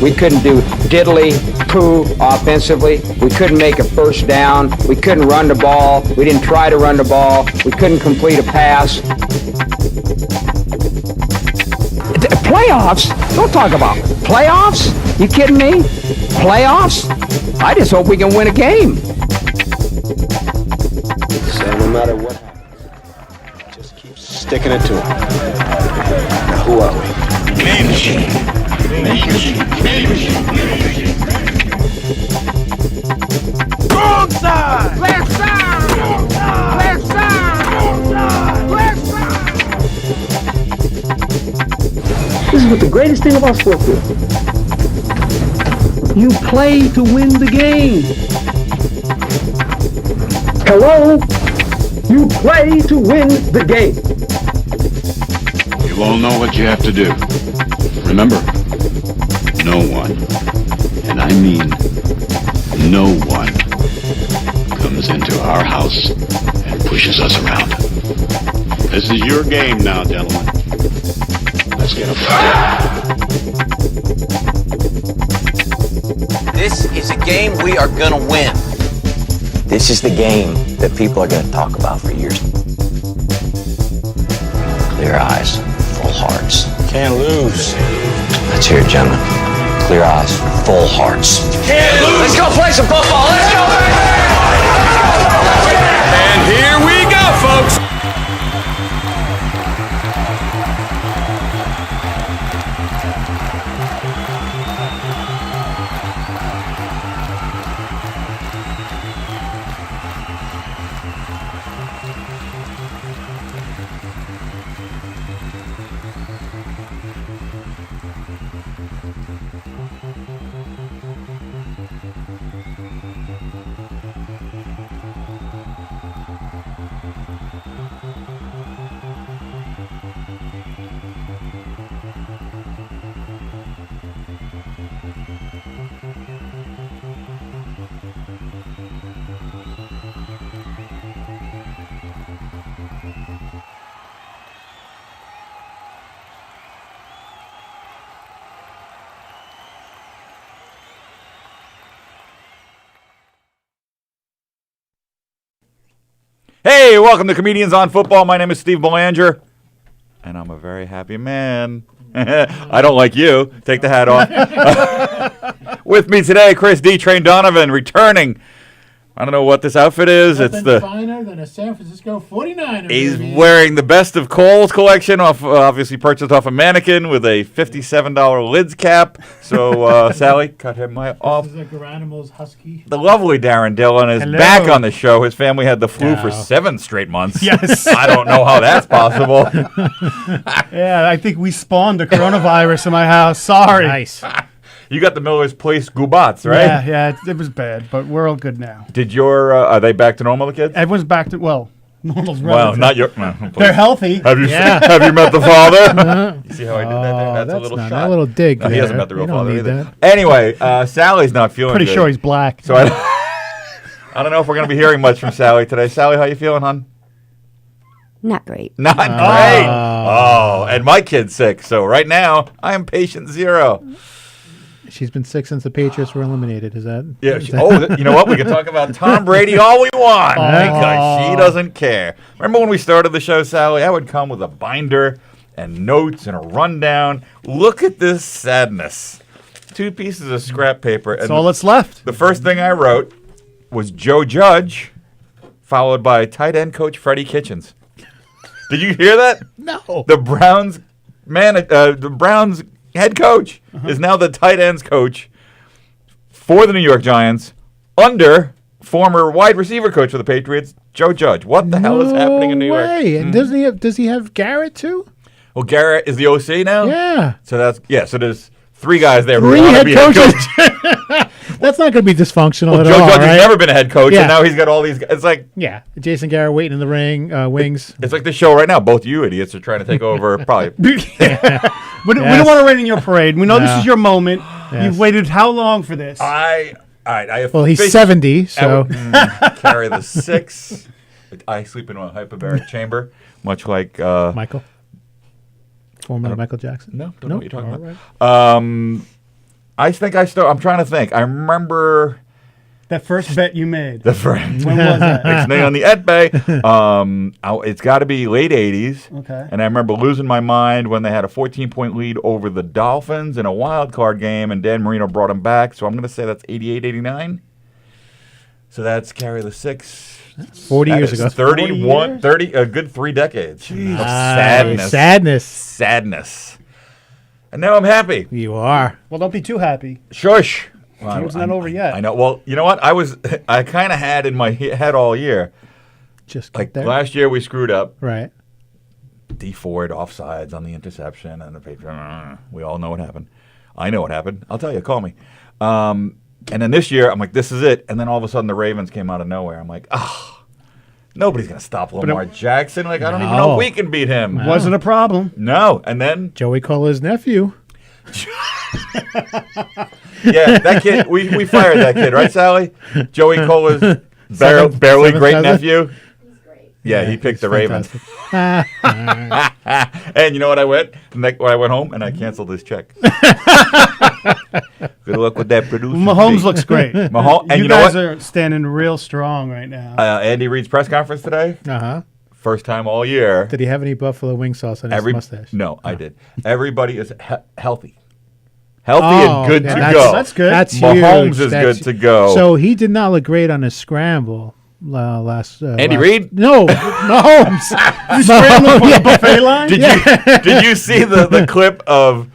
We couldn't do diddly poo offensively. We couldn't make a first down. We couldn't run the ball. We didn't try to run the ball. We couldn't complete a pass. Playoffs? Don't talk about playoffs. You kidding me? Playoffs? I just hope we can win a game. So no matter what happens, just keep sticking it to them. Now who are we? Game machine. Game machine. Game machine. Wrong side! Left side! Left side! Left side! This is what the greatest thing about sports is. You play to win the game. Hello? You play to win the game. You all know what you have to do. Remember, no one, and I mean no one, comes into our house and pushes us around. This is your game now, gentlemen. Let's get a fight. This is a game we are gonna win. This is the game that people are gonna talk about for years. Clear eyes, full hearts. Can't lose. Let's hear it, gentlemen. Clear eyes, full hearts. Can't lose. Let's go play some football. Let's go. And here we go, folks. Hey, welcome to Comedians on Football. My name is Steve Belanger, and I'm a very happy man. I don't like you. Take the hat off. With me today, Chris D. Train Donovan, returning. I don't know what this outfit is. Nothing It's the finer than a San Francisco 49er. He's baby. wearing the Best of Kohl's collection, obviously purchased off a mannequin with a $57 lids cap. So, Sally, cut him off. This is like Garanimal's husky. The lovely Darren Dillon is Hello. back on the show. His family had the flu for 7 straight months. Yes. I don't know how that's possible. Yeah, I think we spawned the coronavirus in my house. Sorry. Nice. You got the Miller's Place Gubats, right? Yeah, it was bad, but we're all good now. Did your, are they back to normal, the kids? Everyone's back to, normal's Well, relative. not your, They're healthy. Have you met the father? You see how I did that there? That's a little shot. A little dig. No, he there. hasn't met the real You don't father need either. that. Anyway, Sally's not feeling Pretty good. sure he's black. So I don't know if we're going to be hearing much from Sally today. Sally, how you feeling, hon? Not great. Not great. Oh, and my kid's sick. So right now, I am patient 0. She's been sick since the Patriots were eliminated. Is that? Yeah. is that- You know what? We can talk about Tom Brady all we want because she doesn't care. Remember when we started the show, Sally? I would come with a binder and notes and a rundown. Look at this sadness. 2 pieces of scrap paper. That's all that's left. The first thing I wrote was Joe Judge, followed by tight end coach Freddie Kitchens. Did you hear that? No. The Browns head coach is now the tight ends coach for the New York Giants under former wide receiver coach for the Patriots, Joe Judge. What the hell is happening in New York? And does he have Garrett too? Well, Garrett is the OC now? Yeah. So so there's 3 guys there who 3 want to head be head coaches. coach. That's not going to be dysfunctional Well, at Joe all, Judge right? has never been a head coach, Yeah. and now he's got all these guys. It's like Jason Garrett waiting in the ring, wings. it's like the show right now. Both you idiots are trying to take over. Probably. We don't want to rain in your parade. We know this No. is your moment. Yes. You've waited how long for this? I Well, he's 70, so carry the 6. I sleep in a hyperbaric chamber, much like Michael, formerly Michael Jackson. No, don't know what you're talking All about. right. I think I'm trying to think. I remember That first bet you made. the first. When was that? Ixnay on the Edbay. It's got to be late 80s. Okay. And I remember losing my mind when they had a 14-point lead over the Dolphins in a wild card game, and Dan Marino brought them back. So I'm going to say that's 88, 89. So that's carry the 6. 40 years ago. 31, 30, a good 3 decades of sadness. Sadness. And now I'm happy. You are. Well, don't be too happy. Shush. Game's not over yet. I know. Well, you know what? I kind of had in my head all year. Just Like there. last year we screwed up. Right. D Ford offsides on the interception and the Patriots. We all know what happened. I know what happened. I'll tell you. Call me. And then this year I'm like, this is it. And then all of a sudden the Ravens came out of nowhere. I'm like, nobody's gonna stop Lamar Jackson. Like I don't even know if we can beat him. Wasn't a problem. No. And then Joey Cola's nephew. yeah, that kid. We fired that kid, right, Sally? Joey Cola's barely seventh great cousin? nephew. Yeah, he picked the Ravens. And you know what I went? When I went home and I canceled his check. Good luck with that producer. Mahomes looks great. And you you know guys what? are standing real strong right now. Andy Reid's press conference today. Uh-huh. First time all year. Did he have any buffalo wing sauce on his mustache? No, I did. Everybody is healthy. And good to go. That's good. That's huge. Mahomes is good to go. So he did not look great on his scramble last. Andy Reid? No, Mahomes. Scrambling for the buffet line? Did you see the clip of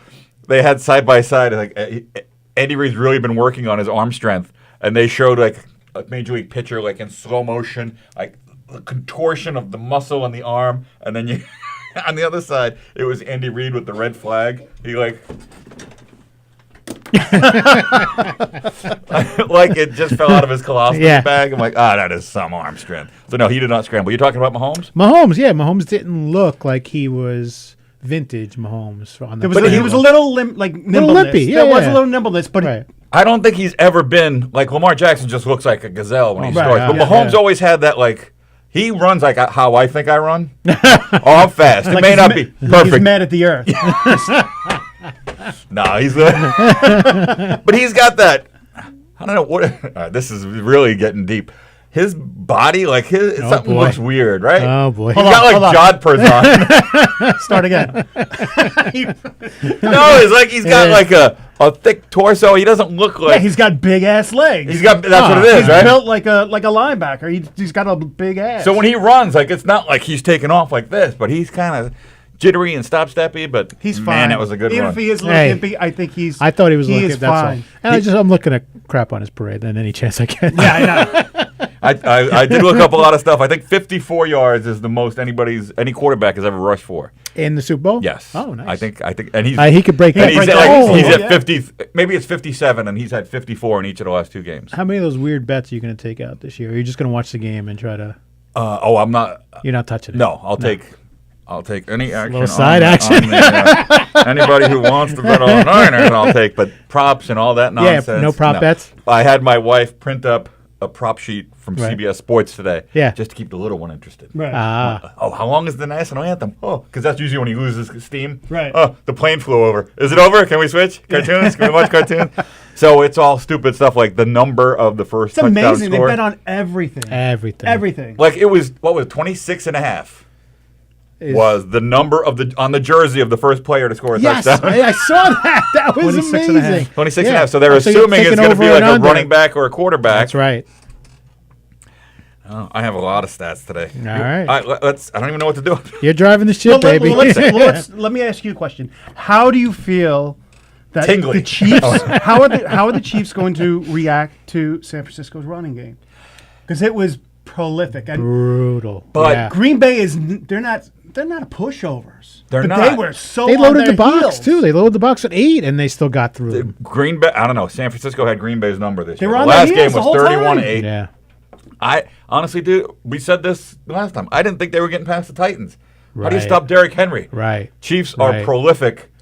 they had side by side like Andy Reid's really been working on his arm strength, and they showed like a major league pitcher like in slow motion, like the contortion of the muscle in the arm, and then you on the other side it was Andy Reid with the red flag. He like like it just fell out of his colostomy bag. I'm like, that is some arm strength. So no, he did not scramble. You're talking about Mahomes? Mahomes didn't look like he was vintage Mahomes on the. He was a little nimbleness. limpy. There was a little nimbleness, but I don't think he's ever been like Lamar Jackson. Just looks like a gazelle when he scores. But Mahomes always had that like. He runs like how I think I run. I'm fast. It like may not be perfect. He's mad at the earth. No, he's but he's got that. I don't know what. This is really getting deep. His body, like something looks weird, right? Oh boy, he's got like jodhpurs on. Start again. No, it's like he's got like a thick torso. He doesn't look like. Yeah, he's got big ass legs. That's what it is, he's right? Built like a linebacker. He's got a big ass. So when he runs, like it's not like he's taking off like this, but he's kind of jittery and stop-steppy. But he's fine. Man, that was a good Even run. if he is a little gimpy, I think he's. I thought he was looking. That's fine. All. And I'm looking at crap on his parade. And any chance I get. Yeah, I know. I did look up a lot of stuff. I think 54 yards is the most any quarterback has ever rushed for in the Super Bowl. Yes. Oh, nice. I think, and he's he could break that. He's at 50. Maybe it's 57, and he's had 54 in each of the last 2 games. How many of those weird bets are you going to take out this year? Or are you just going to watch the game and try to? I'm not. You're not touching it. No, I'll take any action. Little side action. Anybody who wants to bet on the Niners, I'll take. But props and all that nonsense. Yeah, no prop bets. I had my wife print up a prop sheet from CBS Sports today. Yeah. Just to keep the little one interested. Right. How long is the national anthem? Oh, because that's usually when he loses steam. Right. Oh, the plane flew over. Is it over? Can we switch? Cartoons? Can we watch cartoons? So it's all stupid stuff like the number of the first touchdown amazing. score. They bet on everything. Everything. Like it was, 26 and a half. Was the number on the jersey of the first player to score a touchdown. I saw that. That was 26 amazing. and a half. 26 and a half. So they're assuming it's going to be like a running back or a quarterback. That's right. Oh, I have a lot of stats today. All right. I don't even know what to do. You're driving the ship, baby. Let me ask you a question. How do you feel that Tingly. the Chiefs? How are the Chiefs going to react to San Francisco's running game? Because it was prolific and brutal. But Green Bay they're not pushovers. They're not. They were so. They loaded on the their box heels. too. They loaded the box at 8, and they still got through. Green Bay. I don't know. San Francisco had Green Bay's number this year. were The on last their game heels the was whole 31-8. Yeah. I honestly, dude, we said this last time. I didn't think they were getting past the Titans. How do you Right. stop Derrick Henry? Right. Chiefs are Right. prolific,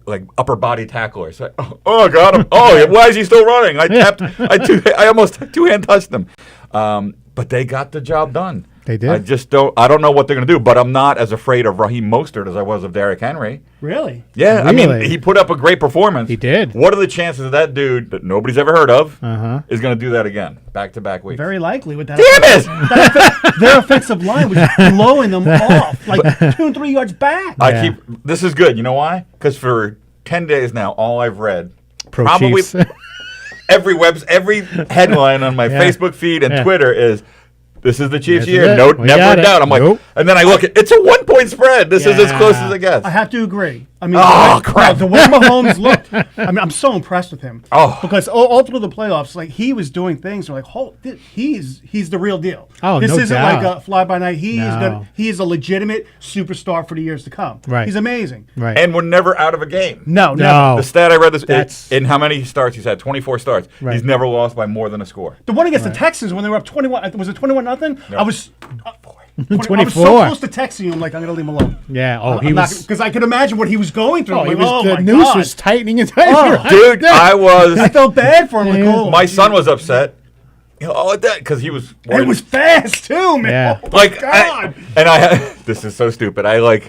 like upper body tacklers. Like, I got him. Oh, why is he still running? I almost 2-hand touched him. But they got the job done. They did. I don't know what they're going to do, but I'm not as afraid of Raheem Mostert as I was of Derrick Henry. Really? Yeah, I mean, Really? he put up a great performance. He did. What are the chances of that dude that nobody's ever heard of Uh-huh. is going to do that again, back-to-back weeks? Very likely with that. Damn it! Their offensive line was blowing them off, like 2 and 3 yards back. This is good. You know why? Because for 10 days now, all I've read, Pro probably Chiefs. every headline on my Yeah. Facebook feed and Yeah. Twitter is, this is the Chiefs' This is year. it. No, We never got in it. doubt. I'm like, Nope. and then I look at it's a 1-point spread. This is as close as it gets. I have to agree. I mean, crap. the way Mahomes looked, I mean, I'm so impressed with him. Oh. Because all through the playoffs, like he was doing things. Like, he's the real deal. Oh, this no isn't doubt. like a fly by night. He is No. good. He is a legitimate superstar for the years to come. Right. He's amazing. Right. And we're never out of a game. No, No. The stat I read this That's- in how many starts he's had? 24 starts. Right. He's never lost by more than a score. The one against the Texans when they were up 21, was it 21-0? No. I was 24. I was so close to texting him, like, I'm going to leave him alone. Yeah. Oh, he was. Because I could imagine what he was going through. Oh, I'm he like, was. oh The my noose God. was tightening and tightening. Oh, right Dude, there. I felt bad for him. Like, oh, my son was upset. Because he was worried. It was fast, too, man. Yeah. Oh, my like, God. this is so stupid. I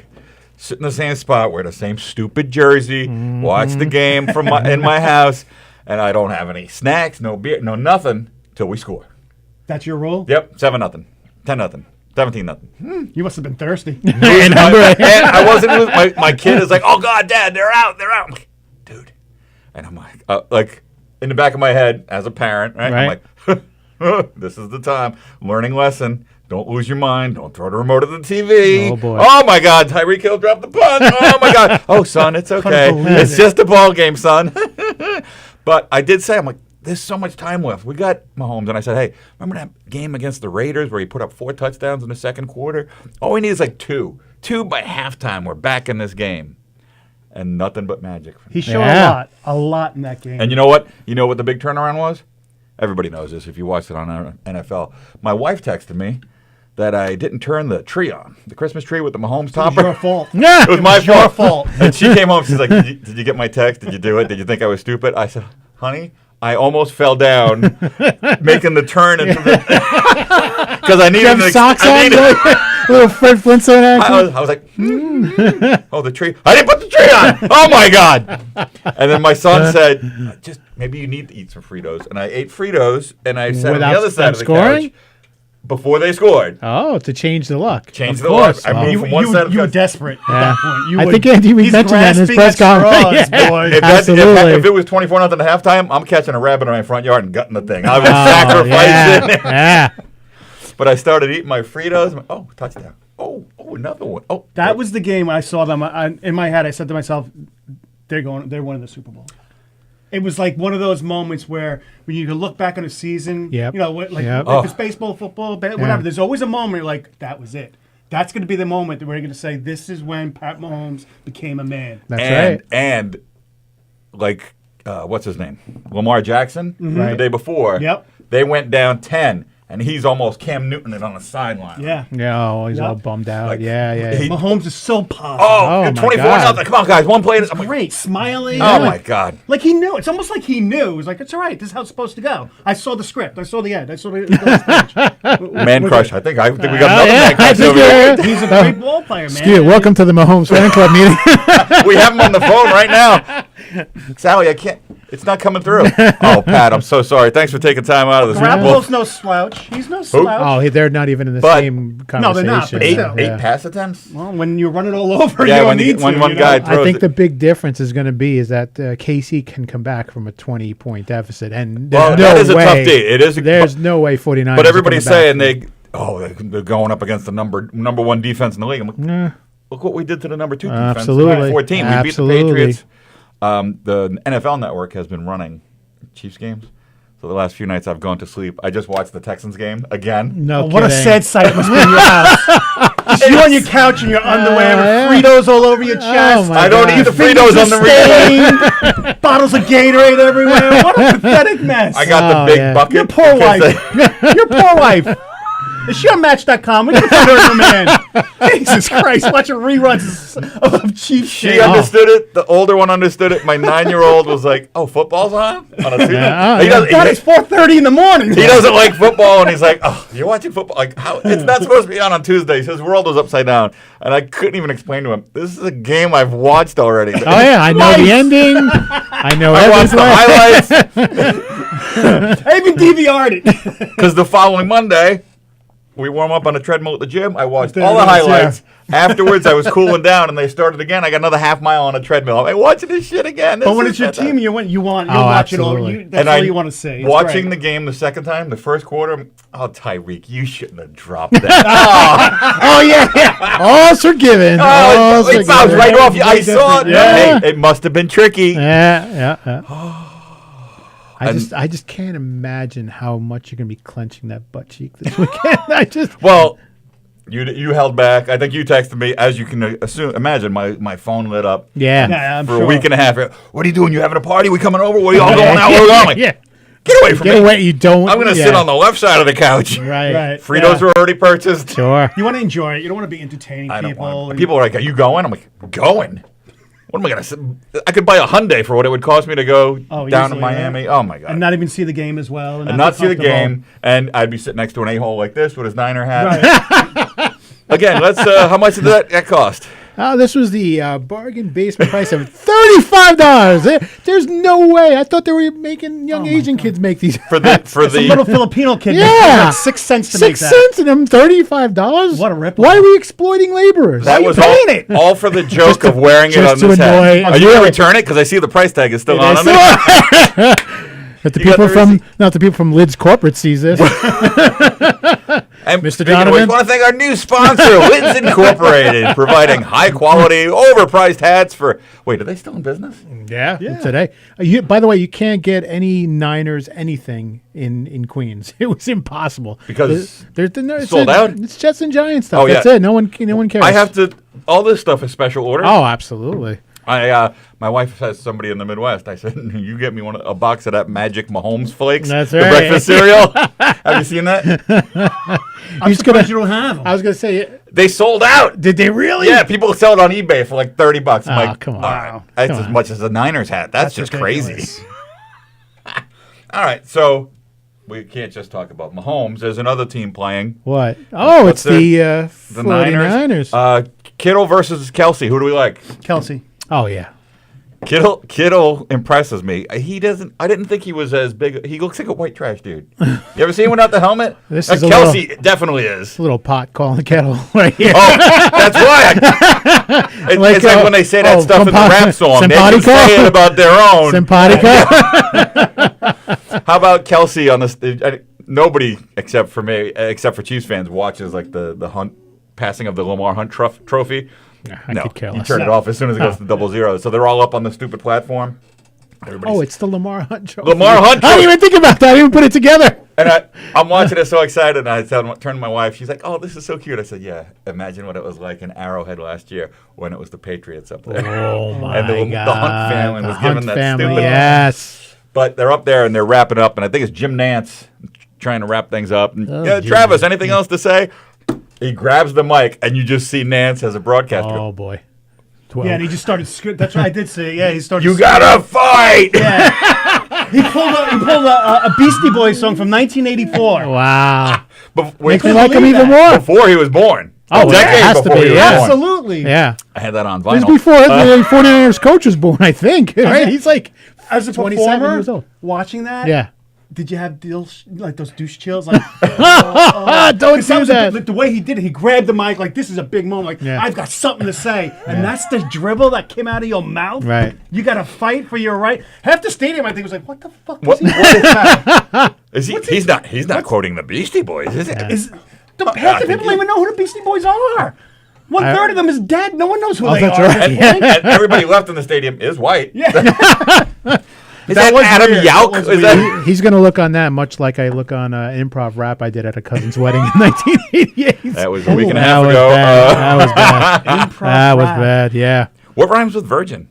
sit in the same spot, wear the same stupid jersey, watch the game in my house, and I don't have any snacks, no beer, no nothing till we score. That's your rule? Yep, 7-0, 10-0, 17-0. You must have been thirsty. And I wasn't. My kid is like, "Oh God, Dad, they're out, they're out." I'm like, dude, and I'm like in the back of my head as a parent, right? I'm like, this is the time. Learning lesson. Don't lose your mind. Don't throw the remote at the TV. Oh, boy. Oh, my God. Tyreek Hill dropped the punt. Oh, my God. Oh, son, it's okay. It's just a ball game, son. But I did say, I'm like, there's so much time left. We got Mahomes. And I said, hey, remember that game against the Raiders where he put up 4 touchdowns in the second quarter? All we need is like 2. 2 by halftime. We're back in this game. And nothing but magic. He showed a lot in that game. And you know what? You know what the big turnaround was? Everybody knows this if you watched it on NFL. My wife texted me that I didn't turn the tree on, the Christmas tree with the Mahomes topper. It was your fault. It was my your fault. fault. And she came home. She's like, did you get my text? Did you do it? Did you think I was stupid? I said, honey, I almost fell down making the turn into the because I needed socks on. Little Fred Flintstone action. I was like, oh, the tree. I didn't put the tree on. Oh, my God. And then my son said, just maybe you need to eat some Fritos. And I ate Fritos, and I sat on the other side of the couch before they scored. Oh, to change the luck. Change Of the course. luck. I moved from one side of the You were couch. desperate at that point. I think Andy he's mentioned that in his grasping press at conference. straws, boy. If it was 24-0 at halftime, I'm catching a rabbit in my front yard and gutting the thing. I was sacrificing. Yeah. But I started eating my Fritos. Oh, touchdown. Oh, another one. Oh, That was the game I saw them. In my head, I said to myself, they're winning the Super Bowl. It was like one of those moments where when you can look back on a season, Yep. you know, like Yep. if it's baseball, football, whatever, there's always a moment you're like, that was it. That's going to be the moment that we're going to say, this is when Pat Mahomes became a man. That's right. And like, what's his name? Lamar Jackson, the day before, they went down 10. And he's almost Cam Newton on the sideline. Yeah. Yeah, oh, he's all bummed out. Like, Mahomes is so positive. Oh, 24-0. Come on, guys. One play. I'm like, great, smiling. oh, my God. Like he knew. It's almost like he knew. It was like, it's all right. This is how it's supposed to go. I saw the script. I saw the end. I saw the speech. Man crush. I think we got another man crush over here. He's a great ball player, man. Excuse me, welcome to the Mahomes fan club meeting. We have him on the phone right now. Sally, I can't. It's not coming through. Oh, Pat, I'm so sorry. Thanks for taking time out of the Super Bowl. Garoppolo's no slouch. He's no slouch. Oh, they're not even in the But- same No, conversation. they're not, but still. Eight pass attempts? Well, when you're running all over, Yeah, you when don't you- need when to. one you guy know? throws I think it. the big difference is going to be is that KC can come back from a 20-point deficit, and Well, there's no that is a way, tough day. It is. There's no way 49. But everybody's saying they're going up against the number one defense in the league. I'm like, look what we did to the number 2 defense. Absolutely. 14. We beat the Absolutely. Patriots. The NFL Network has been running Chiefs games. So the last few nights I've gone to sleep. I just watched the Texans game again. No, What a kidding. sad sight it must be in your house. Just you on your couch in your underwear with Fritos all over your chest. my I don't God. eat the Fritos on the replay. Stained, bottles of Gatorade everywhere. What a pathetic mess. I got the big bucket. Your poor because wife. Your poor wife. Is she on Match.com? We can find her in the man. Jesus Christ, watching reruns of Chiefs. She understood it. The older one understood it. My 9-year-old was like, "Oh, football's on a Tuesday." God, it's 4:30 in the morning. He doesn't like football, and he's like, "Oh, you're watching football? Like, how? It's not supposed to be on Tuesdays." His world was upside down, and I couldn't even explain to him. This is a game I've watched already. Oh yeah, I know the ending. I know. I watched the highlights. I even DVR'd it. Because the following Monday, we warm up on a treadmill at the gym. I watched There all it the is, highlights. Afterwards, I was cooling down, and they started again. I got another half mile on a treadmill. I'm like, watching this shit again. But when it's your team, you watch it all. That's all you want to see. It's Watching great. the game the second time, the first quarter, Tyreek, you shouldn't have dropped that. Oh yeah. All's forgiven. All's It sounds forgiven. right off. I saw it. Yeah. Hey, it must have been tricky. Yeah. I just can't imagine how much you're gonna be clenching that butt cheek this weekend. Well, you held back. I think you texted me, as you can imagine. My phone lit up. Yeah. I'm for sure. a week and a half. What are you doing? You having a party? We coming over? Where are you all going out? Where are we going? Yeah. Get away from me. Get away. You don't. I'm going to sit on the left side of the couch. Right. Fritos were already purchased. Sure. You want to enjoy it. You don't want to be entertaining I don't people. want. People are like, "Are you going?" I'm like, "Going? What am I going to? I could buy a Hyundai for what it would cost me to go down to easily, Miami. yeah. Oh my god! And not even see the game as well. And not see the game. And I'd be sitting next to an a-hole like this with his Niner hat. Right. Again, let's. How much did that cost? This was the bargain basement price of $35. There's no way. I thought they were making young Asian kids make these For the Some little Filipino kid. Yeah. makes like 6 cents to make 6 that. cents and them $35. What a rip. Why are we exploiting laborers? That was all for the joke of wearing it on just to this hat. annoy- Are you going to return it? Because I see the price tag is still on it. That the You got people the from receipt? not the people from Lids Corporate sees this. And Mr. speaking of which, Donovan? I want to thank our new sponsor, Lids Incorporated, providing high-quality, overpriced hats for... Wait, are they still in business? Yeah. Today. By the way, you can't get any Niners anything in Queens. It was impossible Because it's sold out? It's Jets and Giants stuff. Oh, yeah. That's it. No one cares. I have to... All this stuff is special order. Oh, absolutely. My wife has somebody in the Midwest. I said, "You get me a box of that Magic Mahomes flakes, That's the right. breakfast cereal." Have you seen that? I'm surprised you don't have them. I was gonna say, They sold out. did they really? Yeah, people sell it on eBay for like $30. I'm Oh, like, come on. all right, that's Come as on. much as a Niners hat. That's just ridiculous. crazy. All right, so we can't just talk about Mahomes. There's another team playing. What? Oh, What's it's the The 49ers. Kittle versus Kelsey. Who do we like? Kelsey. Oh yeah. Kittle impresses me. He doesn't. I didn't think he was as big. He looks like a white trash dude. You ever see him without the helmet? This is a Kelsey definitely is. A little pot calling the kettle right here. Oh, that's why. It's like when they say that stuff in the rap song. They can say it about their own. Simpatico. How about Kelsey on this? Nobody except for me, except for Chiefs fans, watches like the Hunt passing of the Lamar Hunt trophy. I could care you less. turn it off as soon as it goes to 0-0. So they're all up on the stupid platform. Oh, it's the Lamar Hunt trophy. Lamar Hunt I didn't even think about that. I didn't even put it together. And I'm watching it so excited, and I turned to my wife. She's like, "Oh, this is so cute." I said, "Yeah, imagine what it was like in Arrowhead last year when it was the Patriots up there." Oh my and the God! Hunt family was The given Hunt that family, stupid. yes. But they're up there and they're wrapping up, and I think it's Jim Nance trying to wrap things up. And, Oh, yeah, Jim Travis, Nance. anything else to say? He grabs the mic, and you just see Nance as a broadcaster. Oh boy. 12. Yeah, and he just started. That's what I did say. Yeah, he started. You gotta fight! Yeah. He pulled a Beastie Boys song from 1984. Wow. But Makes me like him even more. Before he was born. Oh, A it decade has to before be, he was yeah. born. Absolutely. Yeah. I had that on It was vinyl. before the 49ers coach was born, I think. Right? He's like As a 27 performer, years old. watching that. Yeah. Did you have those douche chills? Like, Don't do was that. the way he did it, he grabbed the mic like this is a big moment. Like Yeah. I've got something to say, and that's the dribble that came out of your mouth. Right. You got to fight for your right. Half the stadium, I think, was like, "What the fuck What- is he doing?" Is he? He's not quoting the Beastie Boys, is he? Is half the people don't even know who the Beastie Boys are. 1/3 of them is dead. No one knows who they that's are. right. And everybody left in the stadium is white. Yeah. Is that was Adam weird. Yauch? That was Is that? He's going to look on that much like I look on improv rap I did at a cousin's wedding in 1988. That was a week and a That half was ago. bad. That was bad. Improv That was rap. bad, yeah. What rhymes with virgin?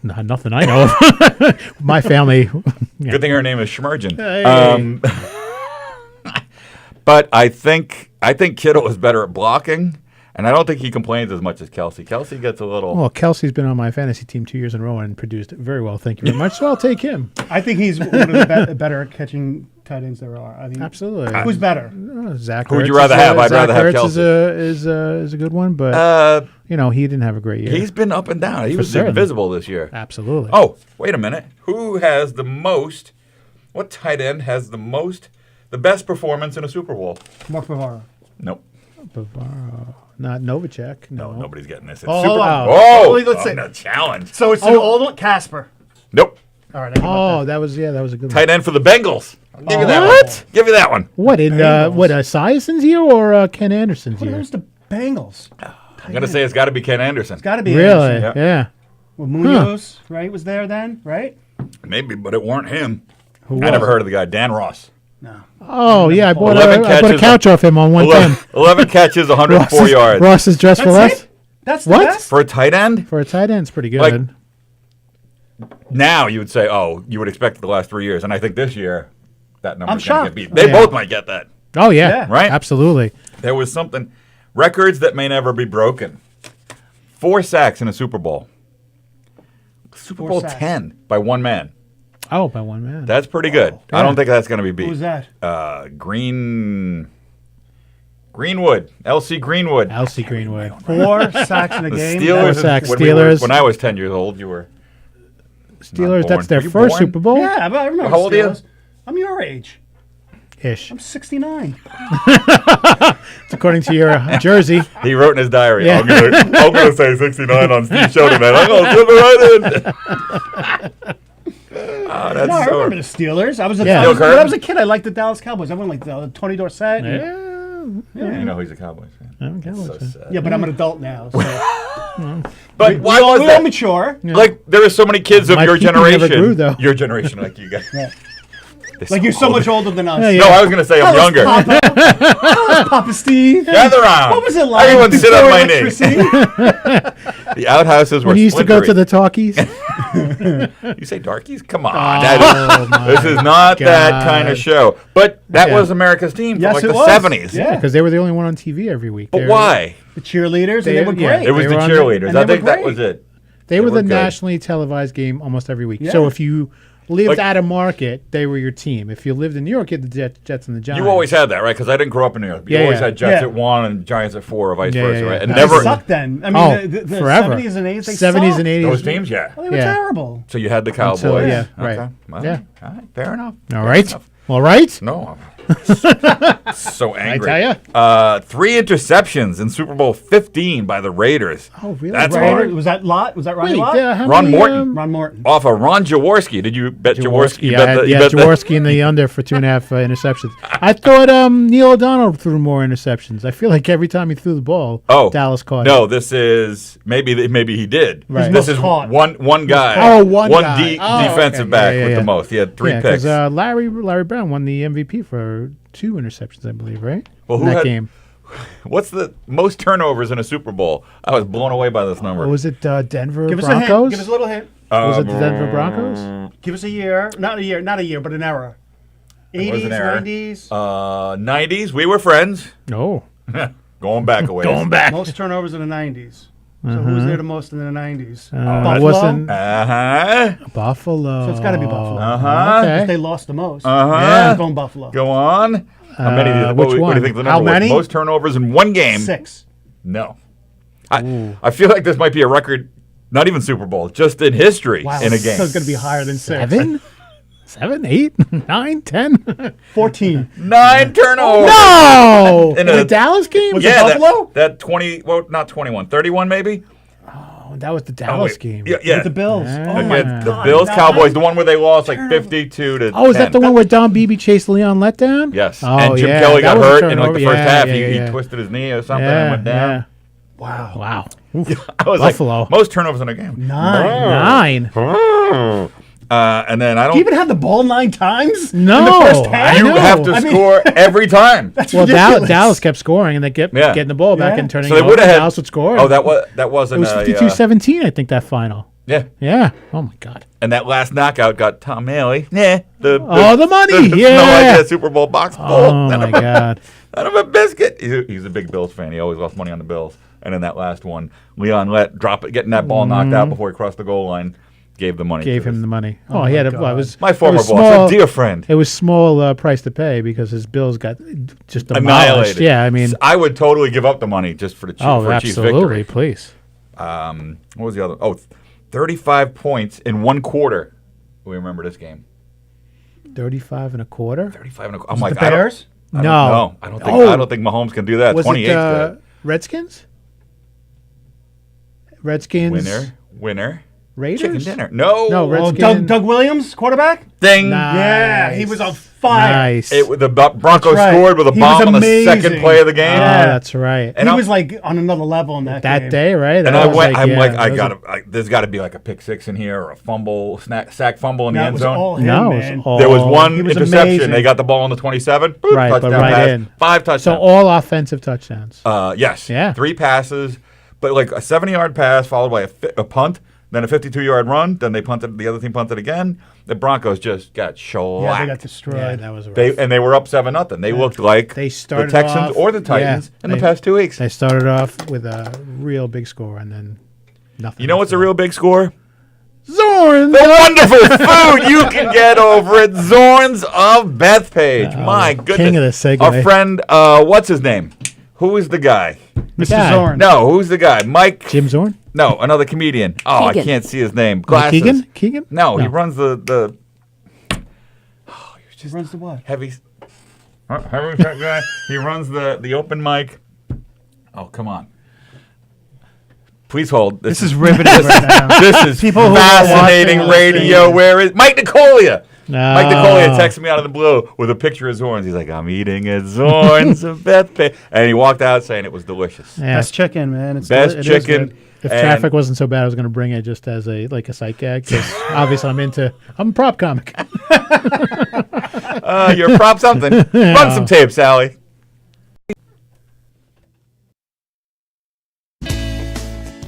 Nothing I know of. My family. Yeah. Good thing her name is Schmergen. Hey. But I think Kittle is better at blocking, and I don't think he complains as much as Kelsey. Kelsey gets a little. Well, Kelsey's been on my fantasy team 2 years in a row and produced very well. Thank you very much. So I'll take him. I think he's one of the better catching tight ends there are. I mean, Absolutely. Who's better? Zach. Who would you Ertz rather is, have? I'd Zach rather have Ertz Kelsey. Is a good one, but he didn't have a great year. He's been up and down. He was certain. invisible this year. Absolutely. Oh, wait a minute. Who has the most? What tight end has the best performance in a Super Bowl? Mark Bavaro. Nope. Bavaro. Not Novacek. No. Nobody's getting this. It's Oh, Super hold on. Oh, Let's see. no challenge. So it's an old one, Casper. Nope. All right. I give up that was a good one. Tight end for the Bengals. I'll give you that What? one. Give you that one. What in Siason's year or Ken Anderson's that. What year? was the Bengals? I'm gonna say it's got to be Ken Anderson. It's got to be Really? Anderson. Yeah. Well, Munoz, right, was there then, right? Maybe, but it weren't him. Who I was never it? heard of the guy. Dan Ross. No. Oh yeah, I bought 11 a catches, couch off him on 110. 11 catches, 104 yards. Ross is dressed for That's less. it? That's the What? best? For a tight end? For a tight end, it's pretty good. Like- Now you would say, oh, you would expect the last 3 years. And I think this year, that number's I'm going to shocked. get beat. They Yeah. both might get that. Oh yeah, Yeah. Right? Absolutely. There was something. Records that may never be broken. 4 sacks in a Super Bowl. Super 4 Bowl sacks. 10 by one man. Oh, by one man. That's pretty good. I don't think that's going to be beat. Who was that? Greenwood. L.C. Greenwood. L.C. Greenwood. 4 sacks in a The game. Steelers. 4 sacks. When Steelers. when I was 10 years old, you were. Steelers. born. That's their Were you first born? Super Bowl. Yeah, but I remember How old are you? Steelers. I'm your age. Ish. I'm 69. It's according to your jersey. He wrote in his diary, Yeah. I'm gonna say 69 on Steve's show tonight. I'm going to slip it right in. Oh, that's No, I so... remember the Steelers. I was a, Yeah. I was- Steel when I curtain? was a kid, I liked the Dallas Cowboys. Everyone liked Tony Dorsett. and- You know he's a Cowboys fan. Okay, So listen. sad. Yeah, but I'm an adult now. So. But why was We're all that? mature. Like, there are so many kids of My your peepee never generation. grew, though. Your generation, like you guys. Like you're so much older than us. Yeah. No, I was going to say I'm younger. Papa Steve. Gather around. What was it like? Everyone sit on before my knee. electricity? The outhouses were When you used to go to splintery. the talkies. You say darkies? Come on. Oh, my This is not that God. kind of show. But that Yeah. was America's team for Yes, like it the was. 70s. Yeah. Because they were the only one on TV every week. But why? The cheerleaders, and they were yeah. great. It was They the were on the- cheerleaders. and I they think were that great. was it. They were the good. nationally televised game almost every week. Yeah. So if you lived Like- out of Market, they were your team. If you lived in New York, you had the Jets and the Giants. You always had that, right? Because I didn't grow up in New York. You Yeah, always yeah. had Jets Yeah. at 1 and Giants at 4 or vice Yeah, versa, yeah, right? yeah. And They They never sucked then. I mean, Oh, the forever. 70s and 80s, they 70s sucked. and 80s. those teams, yeah. Well, they were Yeah. terrible. So you had the Cowboys. Until- yeah, right. Okay. Well, Yeah. All right. Fair enough. All Fair right. enough. All right. No. So angry. I tell 3 interceptions in Super Bowl 15 by the Raiders. Oh, really? That's Right. hard. Was that Lott? Was that Ryan Wait, Lott? how Ron many, Morton. Ron Morton. Off of Ron Jaworski. Did you bet Jaworski? You Yeah, bet the- you yeah, bet the- Jaworski in the under for 2.5 interceptions. I thought Neil O'Donnell threw more interceptions. I feel like every time he threw the ball, Dallas caught no, it. this is maybe he did. Right. This Most is caught. one guy. Oh, one guy. Defensive okay. back Yeah, with yeah. the most. He had 3 Yeah, picks. because Larry Brown won the MVP for 2 interceptions, I believe, right? Well, in who that had- game. What's the most turnovers in a Super Bowl? I was blown away by this number. Or was it Denver Give us a hint. Broncos? Give us a little hint. Was it the Denver Broncos? Give us a year. Not a year, but an era. was 80s, an era. 90s. 90s. We were friends. No. Going back a ways. back. Most turnovers in the 90s. So who was there the most in the 90s? It Buffalo? wasn't Uh-huh. Buffalo. So it's got to be Buffalo. Uh-huh. Okay. They lost the most. Uh-huh. Yeah. Going Buffalo. Go on. How many? which What do one? you think the How number was? many? Most turnovers in one game? 6. No. I feel like this might be a record, not even Super Bowl, just in history Wow. in a game. So it's going to be higher than 6. 7? 7, 8, 9, 10? 14. 9 turnovers. No! In In a- the Dallas game? Was Yeah, it Buffalo? that 20, well, not 21, 31 maybe? Oh, that was the Dallas game. Yeah. With the Bills. Yeah. Oh, my Against the God. Bills, Nine Cowboys, the one where they lost like turnovers. 52 to Oh, is 10. that the one where Don Beebe chased Leon letdown? Yes. Oh, and Jim yeah, Kelly that got was a hurt in like the turnover. first Yeah, half. yeah, He yeah. twisted his knee or something Yeah, and went down. yeah. Wow. Wow. I was Buffalo. like, most turnovers in a game. 9. 9. And then I Do don't. you even have the ball 9 times? No, In the first half? I You know. have to I mean- score every time. That's Well, ridiculous. Dallas kept scoring, and they kept Yeah. getting the ball back Yeah. and turning So it they would over. have had. Dallas would score. Oh, that It wasn't. was 52-17, I think, that final. Yeah. Yeah. Oh, my God. And that last knockout got Tom Haley. Yeah. Oh, the money. No Yeah. idea Super Bowl box bowl. Oh, my God. Son of a biscuit. He's a big Bills fan. He always lost money on the Bills. And in that last one, Leon let drop it, getting that ball knocked out before he crossed the goal line. Gave the money. Gave him the money. Oh, he had it was my former boss, small, a dear friend. It was small price to pay because his Bills got just demolished. Annihilated. Yeah, I mean, I would totally give up the money just for the Chiefs. Oh, for a Chiefs absolutely, victory. please. What was the other? Oh, 35 points in one quarter. We remember this game. 35 and a quarter. 35 and a quarter. I'm like, the Bears? I No. I don't think Mahomes can do that. Was 28 it Redskins? Redskins. Winner. Raiders? Chicken dinner. No. No, Oh, Redskins. Doug Williams, quarterback? Ding. Nice. Yeah, he was on fire. Nice. The Broncos right. scored with a He bomb was on the second amazing. play of the game. Oh, that's right. And He I'm- was like on another level in that game. Day, right? And That I was went. I'm yeah, like, that was there's got to be like a pick six in here or a fumble, sack fumble in the No, it end was zone. all him, No, it was man. all- There was one He was interception. amazing. They got the ball on the 27. Boop, Right, but touchdown right pass. in. 5 touchdowns. So all offensive touchdowns. Yes. Yeah. 3 passes, but like a 70-yard pass followed by a punt, then a 52-yard run. Then they punted. The other team punted again. The Broncos just got shellacked. Yeah, they got destroyed. Yeah, that was rough. They were up 7-0. They looked like They the started Texans off- or the Titans yeah, in the they- past 2 weeks. They started off with a real big score and then nothing. You know what's after a real big score? that. Zorn. The wonderful food you can get over at Zorn's of Bethpage. My goodness. king of the segue. Our friend, what's his name? Who is the guy? Mr. guy. Zorn. No, who's the guy? Mike. Jim Zorn? No, another comedian. Oh, I Keegan. can't see his name. Glasses. Keegan? Keegan? No, he runs the He runs the what? heavy set guy. He runs the open mic. Oh, come on. Please hold. This is riveting right now. This is People who are fascinating watching, radio. listening. Where is Mike Nicolia? No. Mike Nicolia texted me out of the blue with a picture of Zorn's. He's like, I'm eating at Zorn's of Bethpage. And he walked out saying it was delicious. Yeah. Best chicken, man. It's Best it is chicken. good. If And- traffic wasn't so bad, I was going to bring it just as a sight gag because obviously I'm a prop comic. You're a prop something. Run some tape, Sally.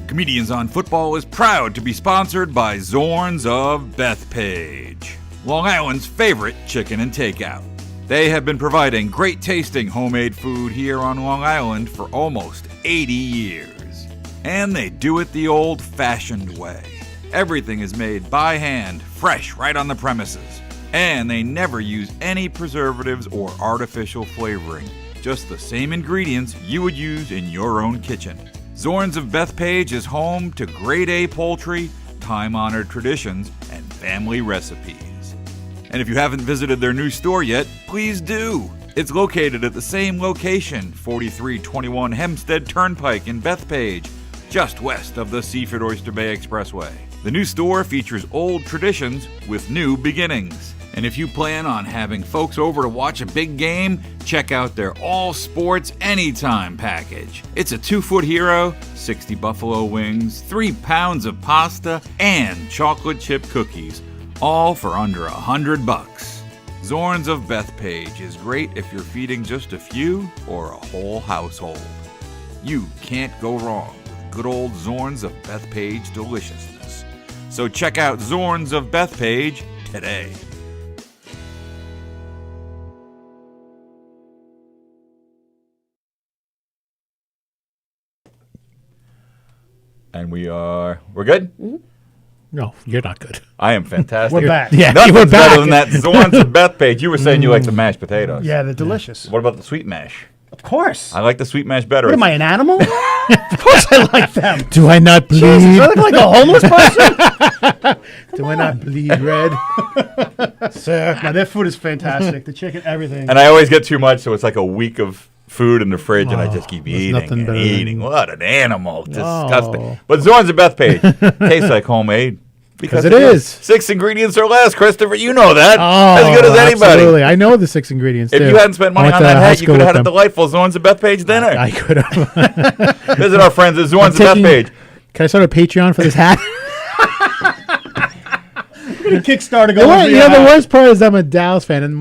Comedians on Football is proud to be sponsored by Zorn's of Bethpage, Long Island's favorite chicken and takeout. They have been providing great tasting homemade food here on Long Island for almost 80 years. And they do it the old-fashioned way. Everything is made by hand, fresh right on the premises. And they never use any preservatives or artificial flavoring, just the same ingredients you would use in your own kitchen. Zorn's of Bethpage is home to grade A poultry, time-honored traditions, and family recipes. And if you haven't visited their new store yet, please do. It's located at the same location, 4321 Hempstead Turnpike in Bethpage, just west of the Seaford Oyster Bay Expressway. The new store features old traditions with new beginnings. And if you plan on having folks over to watch a big game, check out their All Sports Anytime package. It's a 2-foot hero, 60 buffalo wings, 3 pounds of pasta, and chocolate chip cookies, all for under $100. Zorn's of Bethpage is great if you're feeding just a few or a whole household. You can't go wrong with good old Zorn's of Bethpage deliciousness. So check out Zorn's of Bethpage today. And we're good? No, you're not good. I am fantastic. We're back. Yeah, Nothing's we're back. better than that Zorn's of Bethpage. You were saying you like the mashed potatoes. Yeah, they're delicious. What about the sweet mash? Of course. I like the sweet mash better. What am I, an animal? Of course I like them. Do I not bleed? Jesus, I look like a homeless person? Do I not bleed red? Sir. Now, their food is fantastic. The chicken, everything. And I always get too much, so it's like a week of food in the fridge, and I just keep there's eating nothing and better eating. than- What an animal. Disgusting. Oh. But Zorn's of Bethpage tastes like homemade. Because it is. 6 ingredients or less, Christopher. You know that. Oh, as good as anybody. Absolutely. I know the 6 ingredients, If too. you hadn't spent money I went on to that high hat, you school could have with had a them. delightful Zorn's of Bethpage dinner. I could have. Visit our friends at Zorn's of Bethpage. Can I start a Patreon for this hat? Kickstarter The going. worst part is I'm a Dallas fan, and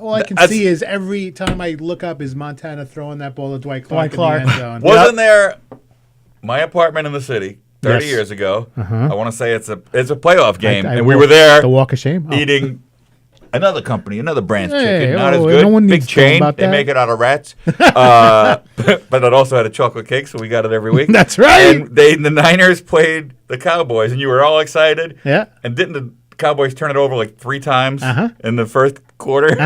all I can That's- see is every time I look up is Montana throwing that ball to Dwight Clark, Dwight in the end zone. Wasn't there my apartment in the city 30 Yes. years ago? I want to say it's a playoff game, I and we walk- were there The Walk of Shame? Oh. eating Another company, another brand's Hey, chicken, not as oh, good. no one Big needs to know chain. about They that. make it out of rats. But it also had a chocolate cake, so we got it every week. That's right. And the Niners played the Cowboys, and you were all excited. Yeah. And didn't the Cowboys turn it over like 3 times Uh-huh. in the first quarter?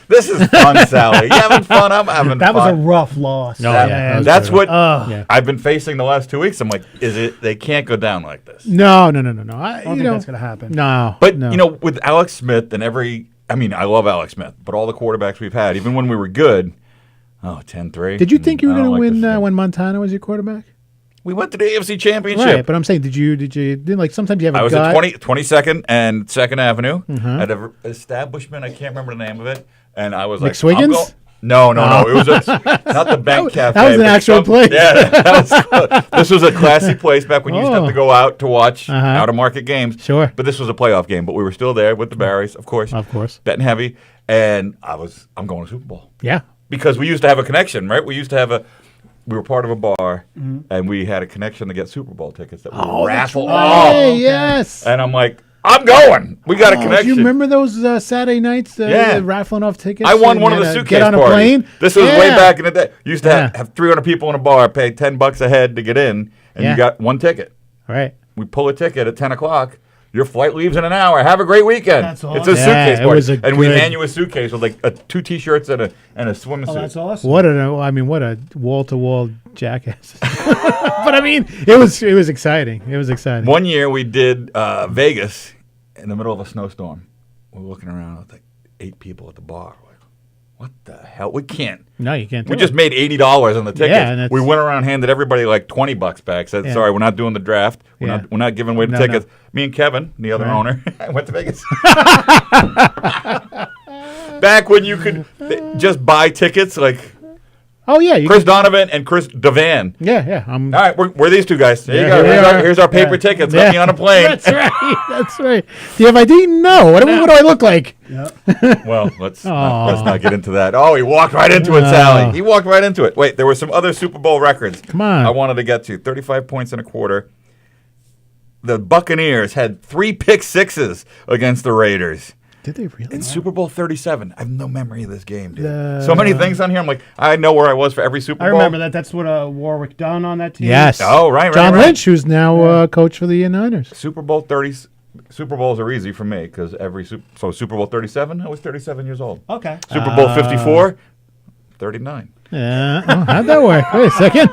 This is fun, Sally. You having fun? I'm having That fun. was a rough loss. No, yeah, that was That's what Yeah. I've been facing the last 2 weeks. I'm like, they can't go down like this. No. I I don't think that's going to happen. No. But, no. with Alex Smith and I love Alex Smith, but all the quarterbacks we've had, even when we were good, 10-3. Did you think you were I going to don't like win this game. when Montana was your quarterback? We went to the AFC Championship. Right, but I'm saying, did you like sometimes you have a I was guy. at 22nd and 2nd Avenue at an establishment. I can't remember the name of it. And I was like, McSwiggin's? I'll go. No. It was not the Bank Cafe. that was an but actual place. Yeah, this was a classy place back when you used to have to go out to watch out of market games. Sure. But this was a playoff game. But we were still there with the Barrys, of course. Of course. Betting heavy. And I'm going to Super Bowl. Yeah. Because we used to have a connection, right? We were part of a bar, and we had a connection to get Super Bowl tickets that we would raffle off. Hey, yes. And I'm like, I'm going. We got a Do connection. you remember those Saturday nights Yeah. raffling off tickets? I won and one of you the had to suitcase Get on a parties. plane? This was way Yeah. back in the day. You used to Yeah. have 300 people in a bar, pay $10 a head to get in, and Yeah. you got one ticket. Right. We pull a ticket at 10 o'clock. Your flight leaves in an hour. Have a great weekend. That's It's a awesome. Yeah, suitcase it party. was a And we good- hand you a suitcase with like 2 T-shirts and a swimsuit. Oh, that's awesome. What a wall-to-wall jackass. But I mean, it was exciting. It was exciting. One year we did Vegas in the middle of a snowstorm. We're looking around with like 8 people at the bar. We're like, what the hell? We can't. No, you can't. We do just it. made $80 on the tickets. Yeah, and it's- we went around, handed everybody like $20 back. Said, Yeah. "Sorry, we're not doing the draft. We're Yeah. not giving away the No, tickets." no. Me and Kevin, the other Right. owner, went to Vegas. Back when you could just buy tickets, like Oh yeah, you Chris Donovan and Chris Devan. Yeah. All right, we're these two guys. There you Yeah, go. here we Here's are. here's our paper Yeah. tickets. Yeah. Let me on a plane. That's right. That's right. Do you have ID? No. What do I look like? Well, let's not get into that. Oh, he walked right into it, Sally. He walked right into it. Wait, there were some other Super Bowl records. Come on. I wanted to get to 35 points in a quarter. The Buccaneers had 3 pick sixes against the Raiders. Did they really? In Super Bowl 37. I have no memory of this game, dude. So many things on here. I'm like, I know where I was for every Super I Bowl. remember that. That's what Warwick done on that team. Yes. Oh, right. John right. Lynch, who's now coach for the Niners. Super Bowl 30. Super Bowls are easy for me because so Super Bowl 37, I was 37 years old. Okay. Super Bowl 54, 39. Yeah. Oh, how'd that work? Wait a second.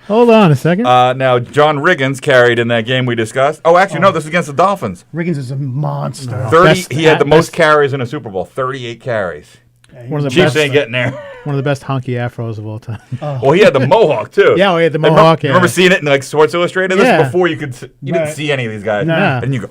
Hold on a second. Now, John Riggins carried in that game we discussed. Oh, actually, no, this is against the Dolphins. Riggins is a monster. 30. He had the most carries in a Super Bowl, 38 carries. One of the Chiefs best. ain't getting there. One of the best honky afros of all time. Well, he had the mohawk, too. Yeah, he had the Like, mohawk, Remember yeah. seeing it in like Sports Illustrated? This Yeah. is before you didn't Right. see any of these guys. Nah. And you go,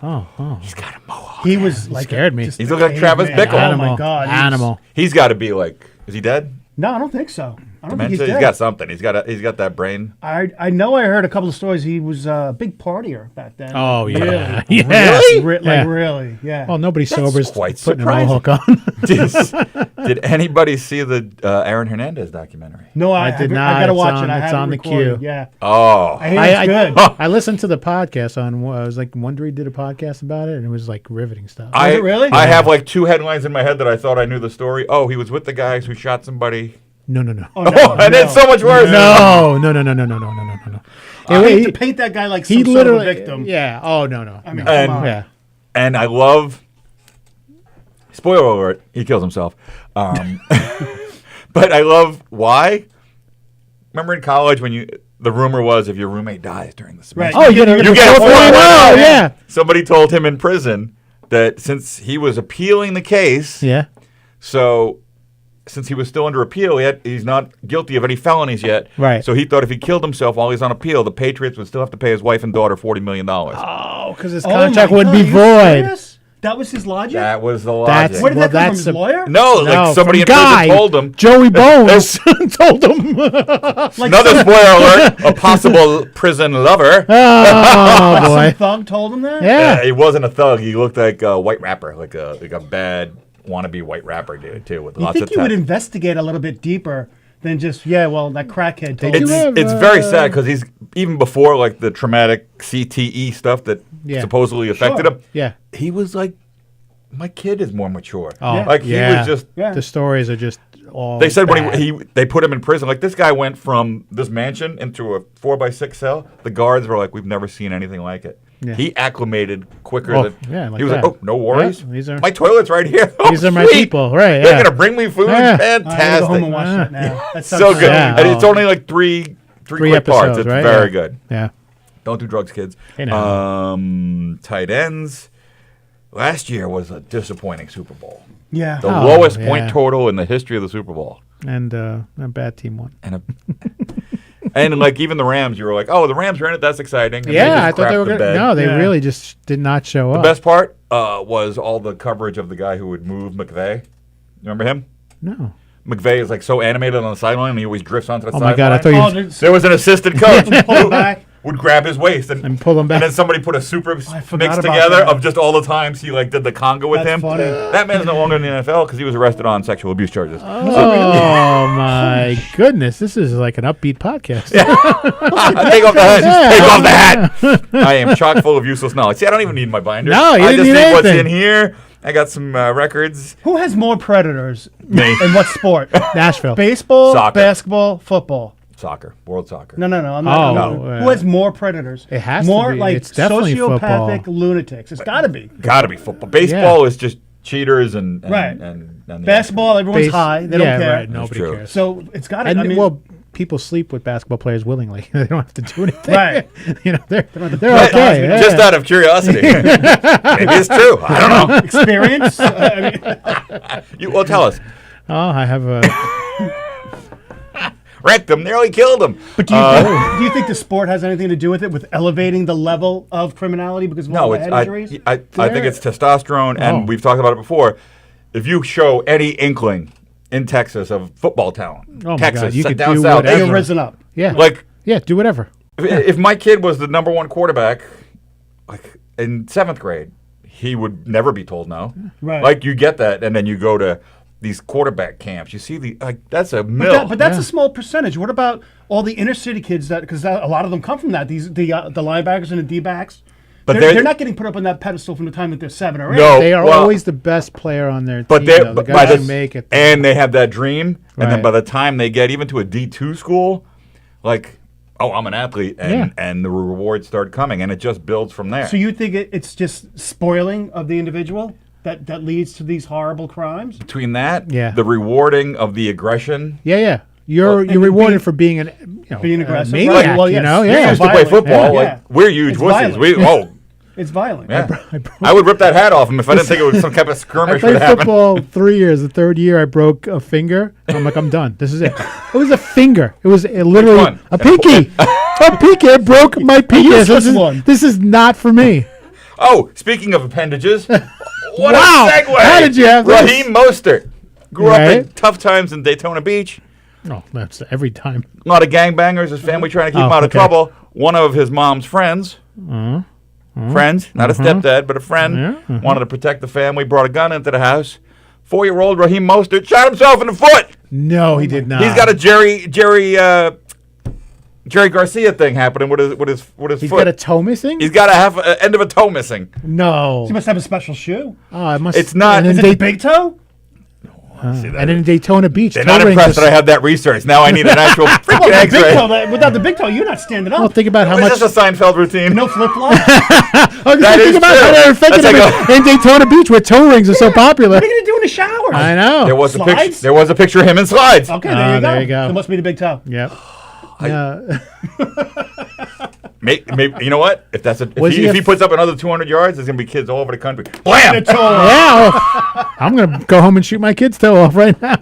Oh. he's got a mohawk. He was like scared me. just He looked like a Travis caveman. Bickle. Oh my God. he was- Animal. He's got to be like, is he dead? No, I don't think so. I don't think Dementia? he's He's dead. got something. He's got that brain. I know I heard a couple of stories. He was a big partier back then. Oh, yeah. Really? Yeah. Yeah. Really? Yeah. Well, nobody sobers quite putting a surprising. mohawk on. Did anybody see the Aaron Hernandez documentary? No, I did I not. gotta It's watch on- it. I it's have on it the recorded. queue. Yeah. Oh. I hear it's good. I listened to the podcast on. I was like, Wondery did a podcast about it, and it was like riveting stuff. I, it really? I have like 2 headlines in my head that I thought I knew the story. Oh, he was with the guys who shot somebody. No. Oh, no, And it's so much worse. No. I hate to paint that guy like some He sort literally. of a victim. Yeah. Oh no. I mean, And- come on. Yeah. And I love. Spoiler alert: he kills himself. But I love why. Remember in college when the rumor was if your roommate dies during the semester, Right. Oh, you get you get a 4.0. Yeah. Somebody told him in prison that since he was appealing the case, Yeah. so since he was still under appeal, he's not guilty of any felonies yet. Right. So he thought if he killed himself while he's on appeal, the Patriots would still have to pay his wife and daughter $40 million. Oh, because his Oh contract my wouldn't God, be are you void. serious? That was his logic? That was the That's- logic. Where did Well, that come from? that's His a- lawyer? No, like somebody in from prison Guy, told him. Joey Bones told him. Another spoiler alert: a possible prison lover. Oh Some boy. thug told him that? Yeah. He wasn't a thug. He looked like a white rapper, like a bad wannabe white rapper dude too, with You lots think of you would tat- investigate a little bit deeper than just, that crackhead told do him. have, It's very sad because he's even before like the traumatic CTE stuff that supposedly affected him. Yeah. He was like, my kid is more mature. Oh, Like he was just. Yeah. The stories are just all. They said bad. when they put him in prison, like this guy went from this mansion into a 4x6 cell. The guards were like, we've never seen anything like it. Yeah. He acclimated quicker Oh, than yeah, like he was that. like, oh, no worries. Yeah, these are- my toilet's right here. Oh, These are my sweet. people, right? They're Yeah. gonna bring me food. Yeah. I gotta Fantastic. go home and watch that now. That sounds So good. Yeah. And it's only like three quick episodes, parts. It's right? very Yeah. good. Yeah. Don't do drugs, kids. Hey, now. Tight ends. Last year was a disappointing Super Bowl. Yeah. The Oh, lowest yeah. point total in the history of the Super Bowl. And a bad team won. And like even the Rams, you were like, oh, the Rams are in it. That's exciting. And Yeah, just I thought they crapped were the going to. bed. No, they Yeah. really just did not show The up. best part was all the coverage of the guy who would move McVay. Remember him? No. McVay is like so animated on the sideline, and he always drifts onto the Oh sideline. my God! I thought Oh, you there's- There was an assistant coach Pull who it back. would grab his waist and pull him back. And then somebody put a super mix forgot about together that. of just all the times he like did the conga with That's him. funny. That man's no longer in the NFL because he was arrested on sexual abuse charges. Oh my goodness! This is like an upbeat podcast. Take off the hat. Take off the hat. I am chock full of useless knowledge. See, I don't even need my binder. No, you I didn't just need need what's anything. in here. I got some records. Who has more predators? Me. In what sport? Nashville. Baseball, Soccer. basketball, football. Soccer, world soccer. No. I'm not. Oh, no. no. Who has more predators? It has to more be. like It's definitely sociopathic football. lunatics. It's got to be. Got to be football. Baseball is just cheaters and Right. and Basketball, everyone's high. They don't care. Right. Nobody true. cares. So it's got to. And I mean, well, people sleep with basketball players willingly. They don't have to do anything. Right. They're But okay. Yeah. just out of curiosity, maybe it's true. I don't know. experience. I mean, Well, tell us. Oh, I have a. Wrecked him, nearly killed him. but do you think the sport has anything to do with it, with elevating the level of criminality because of all No, the it's head injuries? I think it's testosterone, Oh. and we've talked about it before. If you show any inkling in Texas of football talent, Oh my Texas, God, you could down do south, They're whatever. risen up. Yeah. like Yeah. Do whatever. if my kid was the number one quarterback, like in 7th grade, he would never be told no. Right. Like you get that, and then you go to these quarterback camps. You see that's a mill. But that's a small percentage. What about all the inner city kids? Because a lot of them come from that. The linebackers and the D-backs. But they're not getting put up on that pedestal from the time that they're 7 or 8. No. They are well, always the best player on their But team. they though. The guys who make it. and they have that dream, and then Right. by the time they get even to a D2 school, like, oh, I'm an athlete, and the rewards start coming, and it just builds from there. So you think it's just spoiling of the individual that leads to these horrible crimes? Between that, Yeah. the rewarding of the aggression. Yeah. You're and rewarded being- for being an being aggressive. maniac. Right, well, yes. You know, We yeah. used to play Violent. football. Yeah. Like we're huge It's wussies. violent. We It's violent. yeah. I would rip that hat off him if I didn't think it was some type of I skirmish played would happen. football 3 years. The third year, I broke a finger. I'm like, I'm done. This is it. It was a finger. It was literally one? a pinky. A pinky. I broke my pinky. useless one. This is not for me. Oh, speaking of appendages, what Wow. a segue! How did you have this? Raheem Mostert grew up in Right. tough times in Daytona Beach. Oh, that's every time. A lot of gangbangers. His family trying to keep him Oh, out of okay. trouble. One of his mom's friends, not a stepdad, but a friend, Yeah, wanted to protect the family. Brought a gun into the house. 4-year-old Raheem Mostert shot himself in the foot. No, he did not. He's got a Jerry Garcia thing happening with his He's foot. got a toe missing. He's got end of a toe missing. No. He must have a special shoe. Oh, it must. It's not- And Is in, it the big toe? and in Daytona Beach, They're toe not rings impressed are- that I have that research. Now I need an actual freaking Well, the big X-ray. toe. Without the big toe, you're not standing up. Well, think about how Is much. this a Seinfeld routine? No flip flops. That is think about how true. they're affecting That's them in Daytona Beach, where toe rings are so popular. What are you gonna do in the shower? I know. There was a picture. Slides? There was a picture of him in slides. Okay, there you go. there you go. It must be the big toe. Yep. Yeah. Maybe you know what? If that's Was he if a he puts up another 200 yards, there's gonna be kids all over the country. Blam! It's all Yeah, I'm gonna go home and shoot my kid's toe off right now.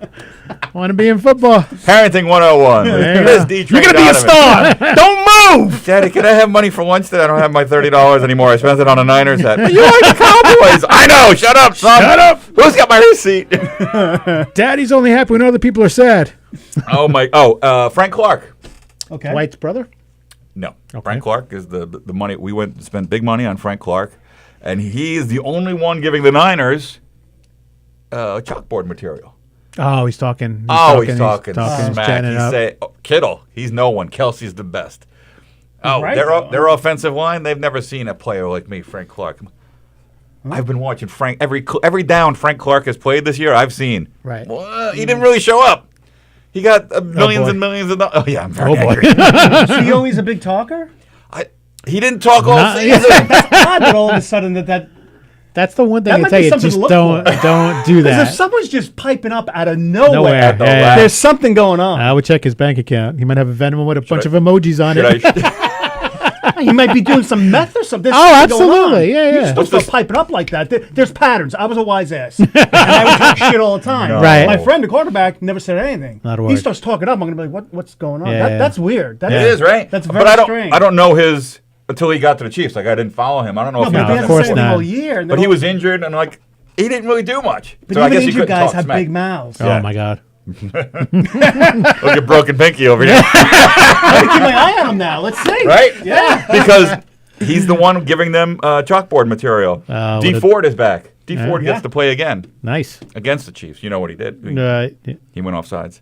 I want to be in football. Parenting 101. There you This go. D. You're gonna be a Donovan. star. Don't move. Daddy, can I have money for lunch today? I don't have my $30 anymore. I spent it on a Niners hat. But you like the Cowboys. I know. Shut up, son. Shut up. Who's got my receipt? Daddy's only happy when other people are sad. Frank Clark. okay. White's brother. No. Frank Clark is the money. We went to spend big money on Frank Clark. And he is the only one giving the Niners chalkboard material. Oh, he's talking. He's talking He's smack. chatting He's up. say, Kittle, he's no one. Kelsey's the best. Oh, Right, their though. their offensive line. They've never seen a player like me, Frank Clark. I've been watching Frank every down Frank Clark has played this year. I've seen. Right. Well, he didn't really show up. He got millions boy. and millions of dollars. Oh yeah, I'm very boy. angry. So he always a big talker? He didn't talk all Not- season. That's odd that all of a sudden that That's the one thing That I might tell be you. something Just to look don't for. don't do Because if that. someone's just piping up out of nowhere, Nowhere. Yeah. there's something going on. I would check his bank account. He might have a Venmo with a bunch I- of emojis on Should it. He might be doing some meth or something. There's Oh, something going on. absolutely. Yeah, You yeah. just don't start piping up like that. There's patterns. I was a wise ass. And I would talk shit all the time. No. Right. My friend, the quarterback, never said anything. Not a He word. starts talking up. I'm going to be like, what's going on? Yeah, yeah. That's weird. That It is right. That's very but strange. I don't know his until he got to the Chiefs. Like I didn't follow him. I don't know No, if but he he of was hasn't course said anything not. all year. and But they he don't- was injured, and like he didn't really do much. But So I even guess he injured couldn't guys talk have smack. big mouths. Oh my God. Look at broken pinky over here, I'm going to keep my eye on him now. Let's see. right? Yeah. Because he's the one giving them chalkboard material. D what a- Ford is back. D Ford Yeah. gets to play again Nice. against the Chiefs. You know what he did? He went off sides.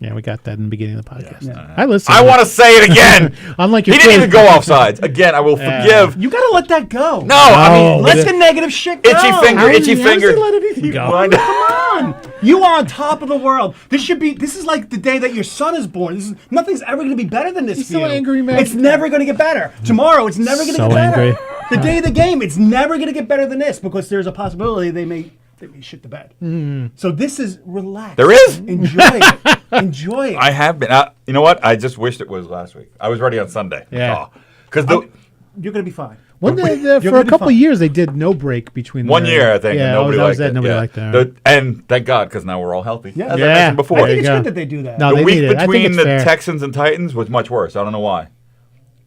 Yeah, we got that in the beginning of the podcast. I listen. I want to say it again. Unlike He your didn't quiz- even go off sides. Again, I will forgive. You got to let that go. No, I mean, No. Let the negative shit go. itchy finger, itchy finger. Let anything go. Well, I know. Come on. You are on top of the world. This is like the day that your son is born. Nothing's ever going to be better than this He's for so you. angry, man. It's never going to get better. Tomorrow, it's never going to So get better. angry. The day of the game, it's never going to get better than this because there's a possibility they may shit the bed. So this is relax. There is? Enjoy it. Enjoy it. I have been. You know what? I just wished it was last week. I was ready on Sunday. Yeah. Because You're going to be fine. When You're for gonna a be couple fine. of years, they did no break between one the- year, I think. Yeah, and nobody that was liked that. it. Nobody Yeah. liked that. And thank God, because now we're all healthy. Yeah. As I Yeah. mentioned before. I There think you it's go. good that they do that. No, The they week need it. I think between it's the fair. Texans and Titans was much worse. I don't know why.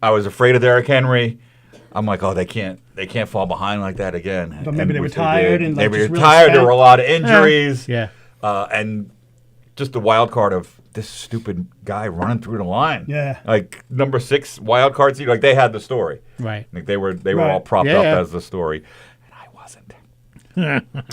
I was afraid of Derrick Henry. I'm like, oh, they can't fall behind like that again. But maybe they were which tired did. and, like, maybe just they were really tired. There spent. were a lot of injuries. Yeah. And just the wild card of this stupid guy running through the line. Yeah. Like number 6 wild card seed. Like they had the story. Right. Like they were Right. all propped Yeah, up yeah. as the story, and I wasn't.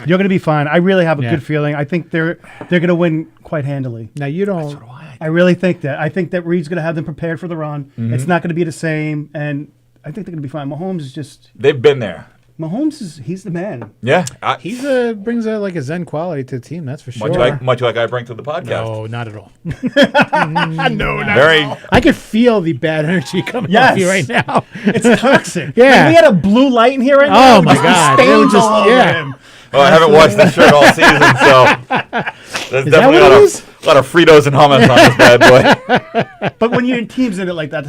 You're going to be fine. I really have a Yeah. good feeling. I think they're going to win quite handily. Now you don't. I really think that. I think that Reed's going to have them prepared for the run. It's not going to be the same, and I think they're going to be fine. Mahomes is just They've been there. he's the man. Yeah. He's brings like a zen quality to the team. That's for sure. much like I bring to the podcast. No, not at all. No, not Very. I could feel the bad energy coming Yes. off you right now. It's toxic. Yeah. If we had a blue light in here right now. Oh it would my just be God. It stains would just- all over yeah. him. Well, I haven't watched that shirt all season, so there's Is that definitely what a it lot is? of Fritos and hummus on this bad boy. But when your team's in it like that,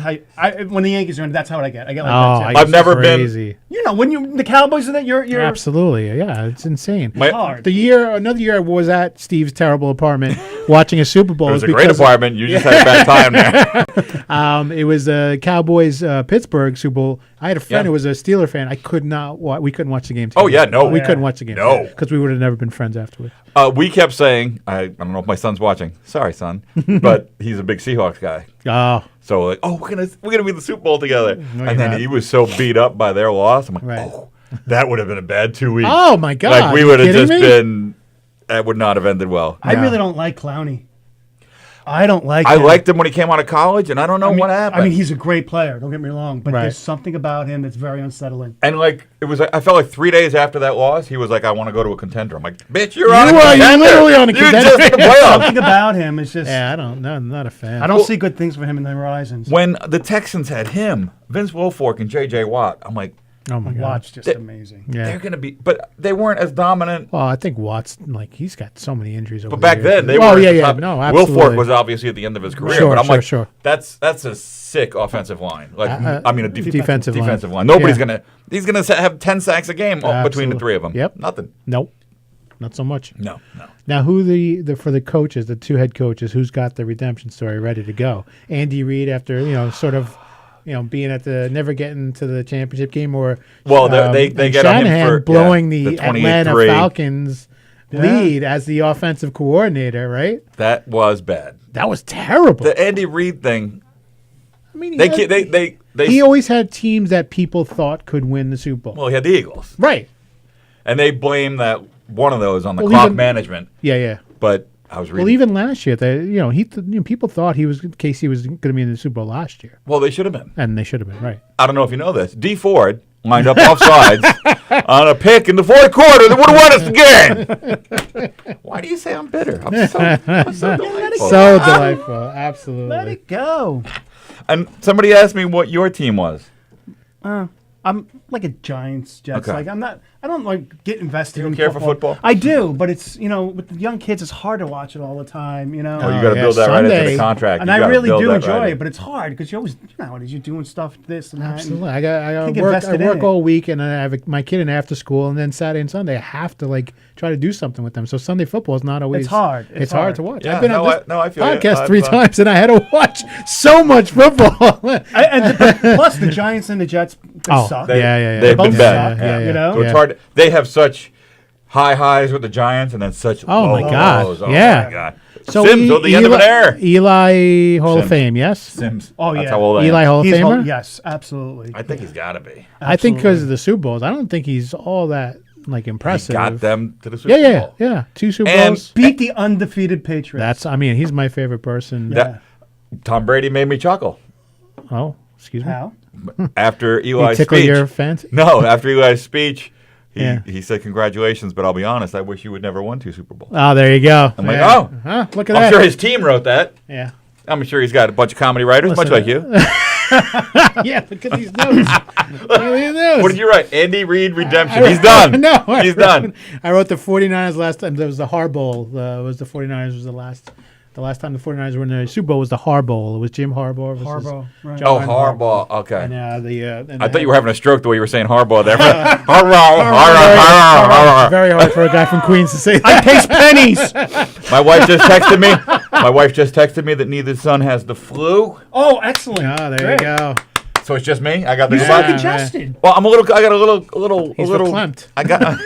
when the Yankees are in it, that's how I get. I get like Oh, that too. I've never been- crazy. You know, when the Cowboys are that, you're Absolutely, yeah, it's insane. hard. Another year I was at Steve's terrible apartment watching a Super Bowl. It was a because- great apartment. You just had a bad time there. It was Cowboys Pittsburgh Super Bowl. I had a friend Yeah. who was a Steeler fan. I could not. We couldn't watch the game. Oh, together. yeah, no. we Yeah. couldn't watch the game. No. because we would have never been friends afterwards. We kept saying, I don't know if my son's watching. Sorry, son, but he's a big Seahawks guy. Oh, So like, we're gonna be in the Super Bowl together. you're And then not. he was so beat up by their loss. I'm like, Right. that would have been a bad 2 weeks. Oh, my God. Like we You would have kidding just me? been. That would not have ended well. I Yeah. really don't like Clowney. I don't like I him. liked him when he came out of college, and I don't know what happened. I mean, he's a great player. Don't get me wrong, but Right. there's something about him that's very unsettling. And like it was, I felt like 3 days after that loss, he was like, "I want to go to a contender." I'm like, "Bitch, you're on a You are- you're contender. literally on a You're contender." just in the playoffs." Something about him is just. yeah, I'm not a fan. I don't see good things for him in the horizons. When the Texans had him, Vince Wilfork and J.J. Watt, I'm like, Oh my God. Watch just They- amazing. Yeah. they're gonna be, but they weren't as dominant. Well, I think Watts, he's got so many injuries over But back the years. then, they Oh, were. yeah, at the yeah. top. No, absolutely. Wilfork was obviously at the end of his career, Sure, but I'm sure, like, sure. that's a sick offensive line. Like, I mean, a defensive line. Nobody's Yeah. he's gonna have 10 sacks a game between the three of them. Yep. Nothing. Nope. Not so much. No. Now, who for the coaches, the two head coaches, who's got the redemption story ready to go? Andy Reid, after being at never getting to the championship game, or They and get on him Shanahan for blowing the the Atlanta 28-3. Falcons lead as the offensive coordinator, right? That was bad. That was terrible. The Andy Reid thing. I mean, They he always had teams that people thought could win the Super Bowl. well, he had the Eagles, Right. and they blame that one of those on the Well, clock even- management. Yeah, yeah. But I was reading. Well, even last year, people thought Casey was going to be in the Super Bowl last year, Well, they should have been. and they should have been right. I don't know if you know this. D. Ford lined up off sides on a pick in the fourth quarter that would have won us the game. Why do you say I'm bitter? I'm so delightful. So delightful, absolutely. Let it go. And somebody asked me what your team was. I'm like a Giants, Jets. Okay. Like I don't like get invested You don't in care for football? I do, but it's with the young kids, it's hard to watch it all the time. Oh, you got to build that right into Sunday. the contract. And You I gotta really build do that enjoy right it, but it's hard because you're doing stuff this and that. Absolutely. And I got Can't get work. I vested in work it. all week, and I have my kid in after school, and then Saturday and Sunday I have to try to do something with them. So Sunday football is not always. It's hard. It's hard to watch. Yeah, I've been on this I feel you. podcast 3 I've, times, and I had to watch so much football. Plus, the Giants and the Jets they suck. Yeah. They've both been bad. suck, Yeah. you know? So it's hard. They have such high highs with the Giants and then such Oh, my lows. God. Oh, Yeah. my God. So Sims at the end of an era. Eli Hall of Sims. Fame, yes. Sims. Oh, That's yeah. how old I am. Eli Hall of He's Famer. yes, absolutely. I think he's got to be. I think because of the Super Bowls, I don't think he's all that impressive. He got them to the Super Bowl. Yeah. 2 Super And- Bowls. Beat the undefeated Patriots. He's my favorite person. That- Tom Brady made me chuckle Oh, excuse me. How? after He Eli's tickle speech. your fancy? No, after Eli's speech, Yeah. he said, "Congratulations, but I'll be honest, I wish you would never won 2 Super Bowls." Oh, there you go. I'm like, Yeah. oh. Huh? Look at I'm that. sure his team wrote that. Yeah. I'm sure he's got a bunch of comedy writers, much like you. Yeah, look at these notes. Look at these notes. What did you write? Andy Reid redemption. He's done. No, He's done. I wrote the 49ers last time. There was the Har Bowl. Was the 49ers was the last time the 49ers were in the Super Bowl was the Har Bowl. It was Jim Harbaugh versus Harbaugh, right. John Harbaugh. Okay. And, I thought you were having a stroke the way you were saying Harbaugh there. Harbaugh. Very hard for a guy from Queens to say that. I taste pennies. My wife just texted me. My wife just texted me that neither son has the flu. Oh, excellent. Oh, there Great. you go. So it's just me. I got the You're flu. so congested. Well, I got a little. He's verklempt. I got.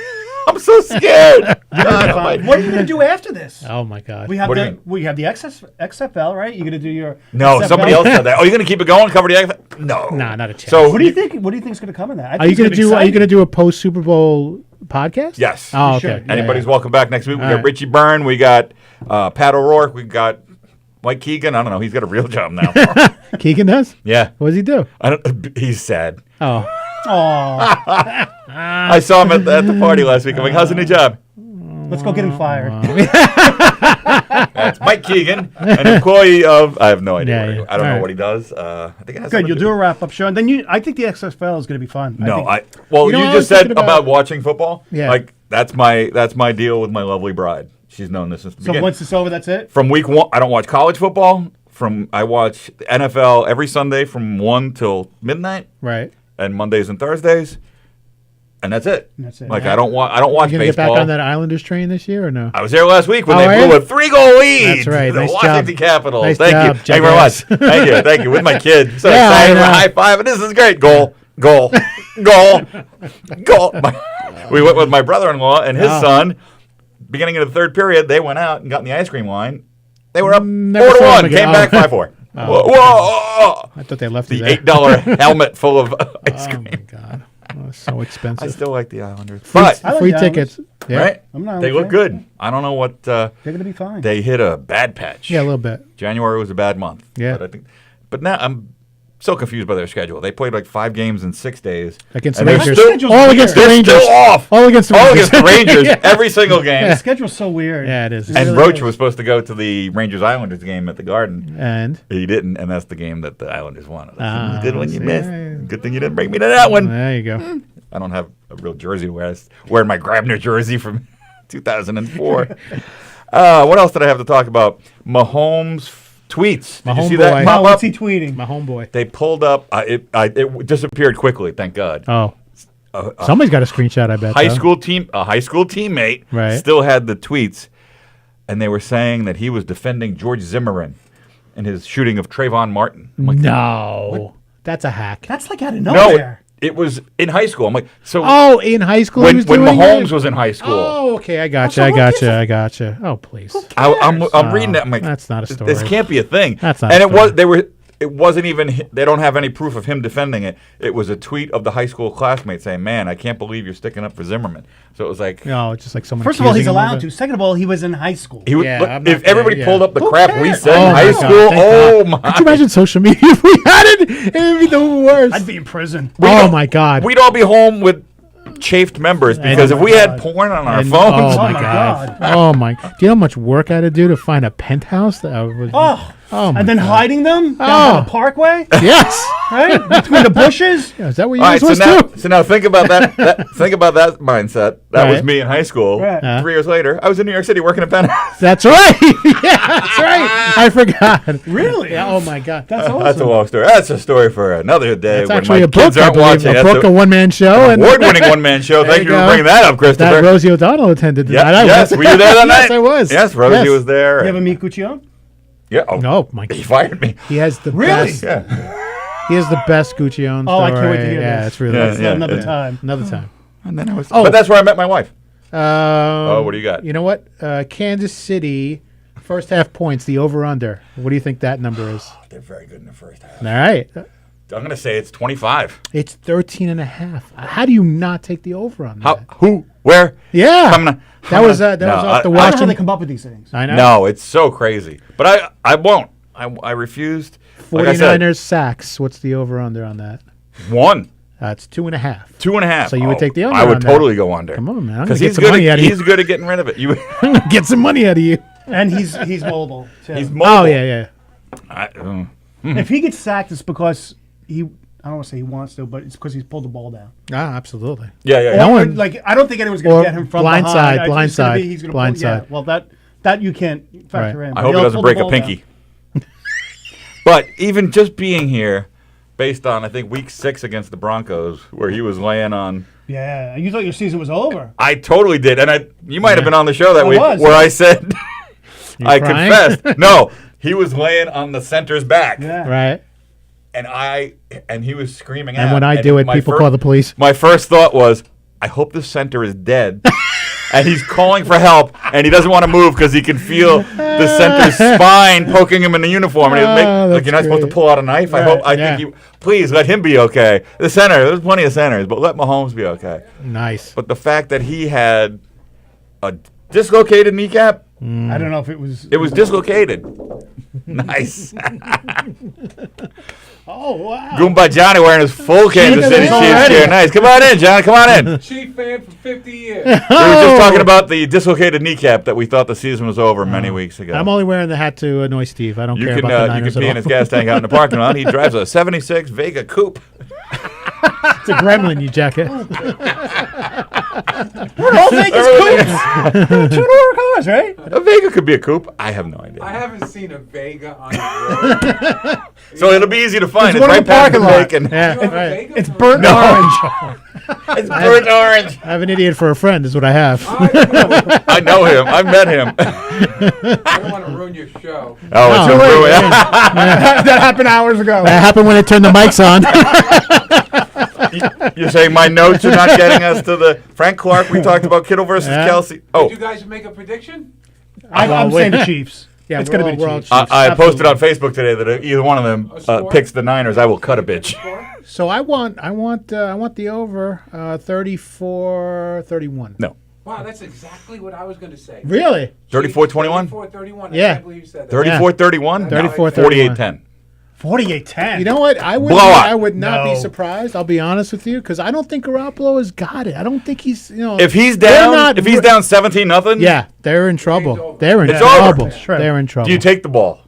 I'm so scared. God, What are you going to do after this? Oh my God. We have What do you the XFL, right? You're going to do your No, XFL? somebody else said that. Oh, you're gonna keep it going? Cover the X? No. Nah, not a chance. So What do you think? What do you think is going to come in that? Are you gonna do a post Super Bowl podcast? Yes. Oh, should. okay. Yeah, Anybody's welcome back next week. We All got right. Richie Byrne. We got Pat O'Rourke. We got Mike Keegan. I don't know. He's got a real job now. Keegan does. Yeah. What does he do? I don't. He's sad. Oh, I saw him at the party last week. I'm like, how's the new job? Let's go get him fired. That's Mike Keegan, an employee of. I have no idea. Yeah, what he- yeah. I don't All know right. what he does. I think it has Good. something You'll to do a wrap up show, and then I think the XFL is going to be fun. No, think- well, You know you what I just was said thinking about about? watching football. Yeah. Like that's my deal with my lovely bride. She's known this since the So beginning. once it's over, that's it. From week 1, I don't watch college football. I watch the NFL every Sunday from 1 till midnight, right. and Mondays and Thursdays, and that's it. That's it. Like Yeah. I don't watch You gonna get baseball. back on that Islanders train this year or no? I was there last week when Oh, they are blew you? a 3-goal lead. That's right. to the Nice Washington job. Capitals. Nice Thank job, you. Thank you very much. jackass. Thank you. Thank you. With my kid. So Yeah, I excited. know. High five. And this is great. Goal. We went with my brother-in-law and his Yeah. son. Beginning of the third period, they went out and got in the ice cream line. They were up Never 4-1. saw them again. Came back Oh. 5-4. Oh. Whoa! I thought they left The you there. $8 helmet full of ice Oh cream. my God. Oh, so I expensive. still like the Islanders. But, I like Free the tickets. Yeah. right? I'm not They look okay. good. I don't know what. They're going to be fine. They hit a bad patch. Yeah, a little bit. January was a bad month. Yeah. But now I'm so confused by their schedule. They played like 5 games in 6 days. Against and the they're Rangers. still- All against the they're Rangers. still off. All against the All Rangers. against the Rangers. Yeah. Every single game. The schedule's so weird. Yeah, it is. It And really Roach is. was supposed to go to the Rangers Islanders game at the Garden. And He didn't, and that's the game that the Islanders won. It was Ah, a good one you see. missed. Good thing you didn't bring me to that one. there you go. I don't have a real jersey to wear. I was wearing my Grabner jersey from 2004. What else did I have to talk about? Mahomes tweets. Did My you see homeboy. that Wow, pop up? what's he tweeting? My homeboy. They pulled up. It disappeared quickly. Thank God. Oh. Somebody's got a screenshot, I bet. A high though. school teammate, Right. still had the tweets, and they were saying that he was defending George Zimmerman in his shooting of Trayvon Martin. I'm like, No. That's a hack. That's like out of no, nowhere. it was in high school. I'm like, so Oh, in high school he when was doing Mahomes it? was in high school. Oh, okay. I got you. So I who got gives you. a- I got you. Oh, please. I'm reading that. I'm like, That's not a This story. can't be a thing. That's not And a it was. story. it wasn't even. They don't have any proof of him defending it. It was a tweet of the high school classmate saying, "Man, I can't believe you're sticking up for Zimmerman." So it was like, No, it's just like someone. First of all, he's accusing him of allowed it. to. Second of all, he was in high school. he would. Yeah, look, I'm not if gonna- everybody yeah. pulled up the Who crap we cares? said Oh in my high God, school, thank oh God. my! Could you imagine social media if we had it? It would be the worst. I'd be in prison. Oh my God. We'd all be home with chafed members because Oh if my we had God. porn on our And- phones, Oh my my God. God. Oh my. Do you know how much work I had to do to find a penthouse? That was, Oh, my and then God. hiding them down Oh. the parkway, Yes. right between the bushes. Yeah, is that what you all guys right, was too? so now think about that. Think about that mindset. That was Right. me in high school. Right. 3 years later, I was in New York City working at Penthouse. That's right. Yeah, that's right. I forgot. Really? Yeah, oh my God. That's awesome. That's a long story. That's a story for another day. That's when actually my a book. kids I aren't believe. watching. A That's book, a one-man show, and award-winning one-man show. There Thank you you for go. bringing that up, Christopher. that Rosie O'Donnell attended. Yeah, that. I yes, was. were you there that night? Yes, I was. Yes, Rosie Yes. was there. You ever meet Guccione? Yeah. Oh, No, my he God. fired me. He has the Really? best. Yeah. He has the best Guccione Oh, I story. can't wait to hear Yeah, this. it's really Yeah, good. yeah. Another time. Another time. And then I was. Oh. But that's where I met my wife. Oh, what do you got? You know what? Kansas City, first half points, the over-under. What do you think that number is? They're very good in the first half. All right. I'm going to say it's 25. It's 13.5. How do you not take the over on that? How? Who? Where? Yeah. I'm gonna- that was off the I don't know how Washington. they come up with these things. I know. No, it's so crazy. But I won't. I refused. Like I said, 49ers sacks. What's the over-under on that? 1. It's 2.5. 2.5. So you would take the under I would on that. totally go under. Come on, man. I'm Because gonna he's get some good. money out of you. He's good at getting rid of it. You. Get some money out of you. And he's mobile. Too. He's mobile. Oh, yeah, yeah. If he gets sacked, it's because he. I don't want to say he wants to, but it's because he's pulled the ball down. Ah, absolutely. Yeah, yeah. No Or, one- like I don't think anyone's going or to get him from blindside, behind. It's gonna blindside, be- he's gonna pull- blindside. Yeah, well, that you can't factor Right. in. I but hope he he'll doesn't pull the break a ball down. pinky. But even just being here, based on I think week 6 against the Broncos, where he was laying on. Yeah, you thought your season was over. I totally did, and you might have been on the show that I week was, where yeah. I said, I crying? confessed. No, he was laying on the center's back, Yeah. Right. and he was screaming. And out. when I do it, my people call the police. My first thought was, I hope the center is dead. And he's calling for help, and he doesn't want to move because he can feel the center's spine poking him in the uniform. And he Oh, like, you're not that's supposed to great. pull out a knife. I yeah. think please let him be okay. The center, there's plenty of centers, but let Mahomes be okay. Nice. But the fact that he had a dislocated kneecap, I don't know if it was. it was dislocated. Nice. Oh wow! Goomba Johnny wearing his full Kansas City Chiefs already. gear. Nice. Come on in, Johnny. Come on in. Chief fan for 50 years. We were just talking about the dislocated kneecap that we thought the season was over many weeks ago. I'm only wearing the hat to annoy Steve. I don't You care can about the you Niners can be at in his all. gas tank out in the parking lot. He drives a '76 Vega coupe. It's a gremlin, you jacket. We're all Vegas coupes. They're two-door cars, right? A Vega could be a coupe. I have no idea. I haven't seen a Vega on the road. So it'll be easy to find. It's It's one in right the past the parking lot. bacon. Yeah, You have a right. Vega? It's burnt No. orange. It's burnt orange. I have an idiot for a friend, is what I have. I know him. I've met him. I don't want to ruin your show. Oh, it's No, a wait, ruin. That happened hours ago. That happened when I turned the mics on. You're saying my notes are not getting us to the Frank Clark? We talked about Kittle versus Yeah. Kelsey. Did Oh, you guys make a prediction? I'm wait. saying the Chiefs. Yeah, it's we're going to be all- the we're all Chiefs. Chiefs. I posted on Facebook today that either one of them A score? picks the Niners. I will cut a bitch. So I want the over 34-31. No. Wow, that's exactly what I was going to say. Really? 34-21? 34-31. Yeah. I can't believe you said that. 34-31? 34-31. 48-10. 48-10. You know what? I Blowout. would not be No. surprised. I'll be honest with you, because I don't think Garoppolo has got it. I don't think he's If he's They're down, not if he's re- down 17-0, Yeah, they're in trouble. over. They're in It's over. trouble. That's right. They're in trouble. do you take the ball?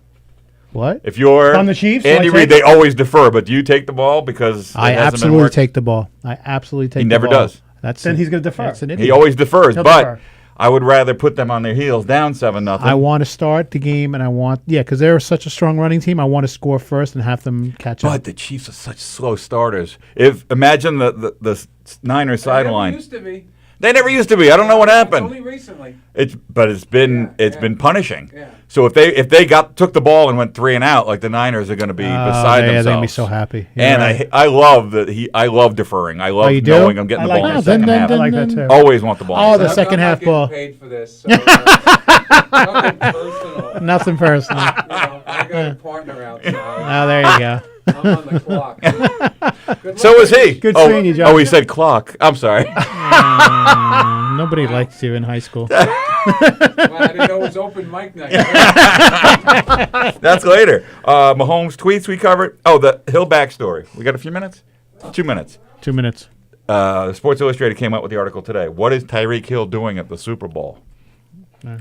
what? If you're On the Chiefs, Andy I Reid, take- they always defer, but do you take the ball because I it hasn't been absolutely working? take the ball. I absolutely take. He the never ball. does. That's Then he's gonna defer. That's an He idiot. always defers, He'll but defer. I would rather put them on their heels down 7-0. I want to start the game, and I want because they're such a strong running team. I want to score first and have them catch But up. the Chiefs are such slow starters. Imagine the Niners They never sideline. used to be. They never used to be. I don't know what Only happened. recently. It's been Yeah. punishing. Yeah. So if they took the ball and went 3 and out, like the Niners are going to be beside themselves. They're going to be so happy. You're And right. I love that I love deferring. I love you do? knowing I'm getting the ball in the second half. I like that too. Always want the ball. Oh, in the the second half I'm not ball. getting paid for this. So, nothing personal. Nothing personal. You know, I got a partner outside. Oh, there you go. I'm on the clock. Good So luck. is he. Good oh, seeing you, John. Oh, he said clock. I'm sorry. Nobody likes you in high school. Well, I didn't know it was open mic night. That's later. Mahomes tweets we covered. Oh, the Hill backstory. We got a few minutes? 2 minutes. 2 minutes. Sports Illustrated came out with the article today. What is Tyreek Hill doing at the Super Bowl?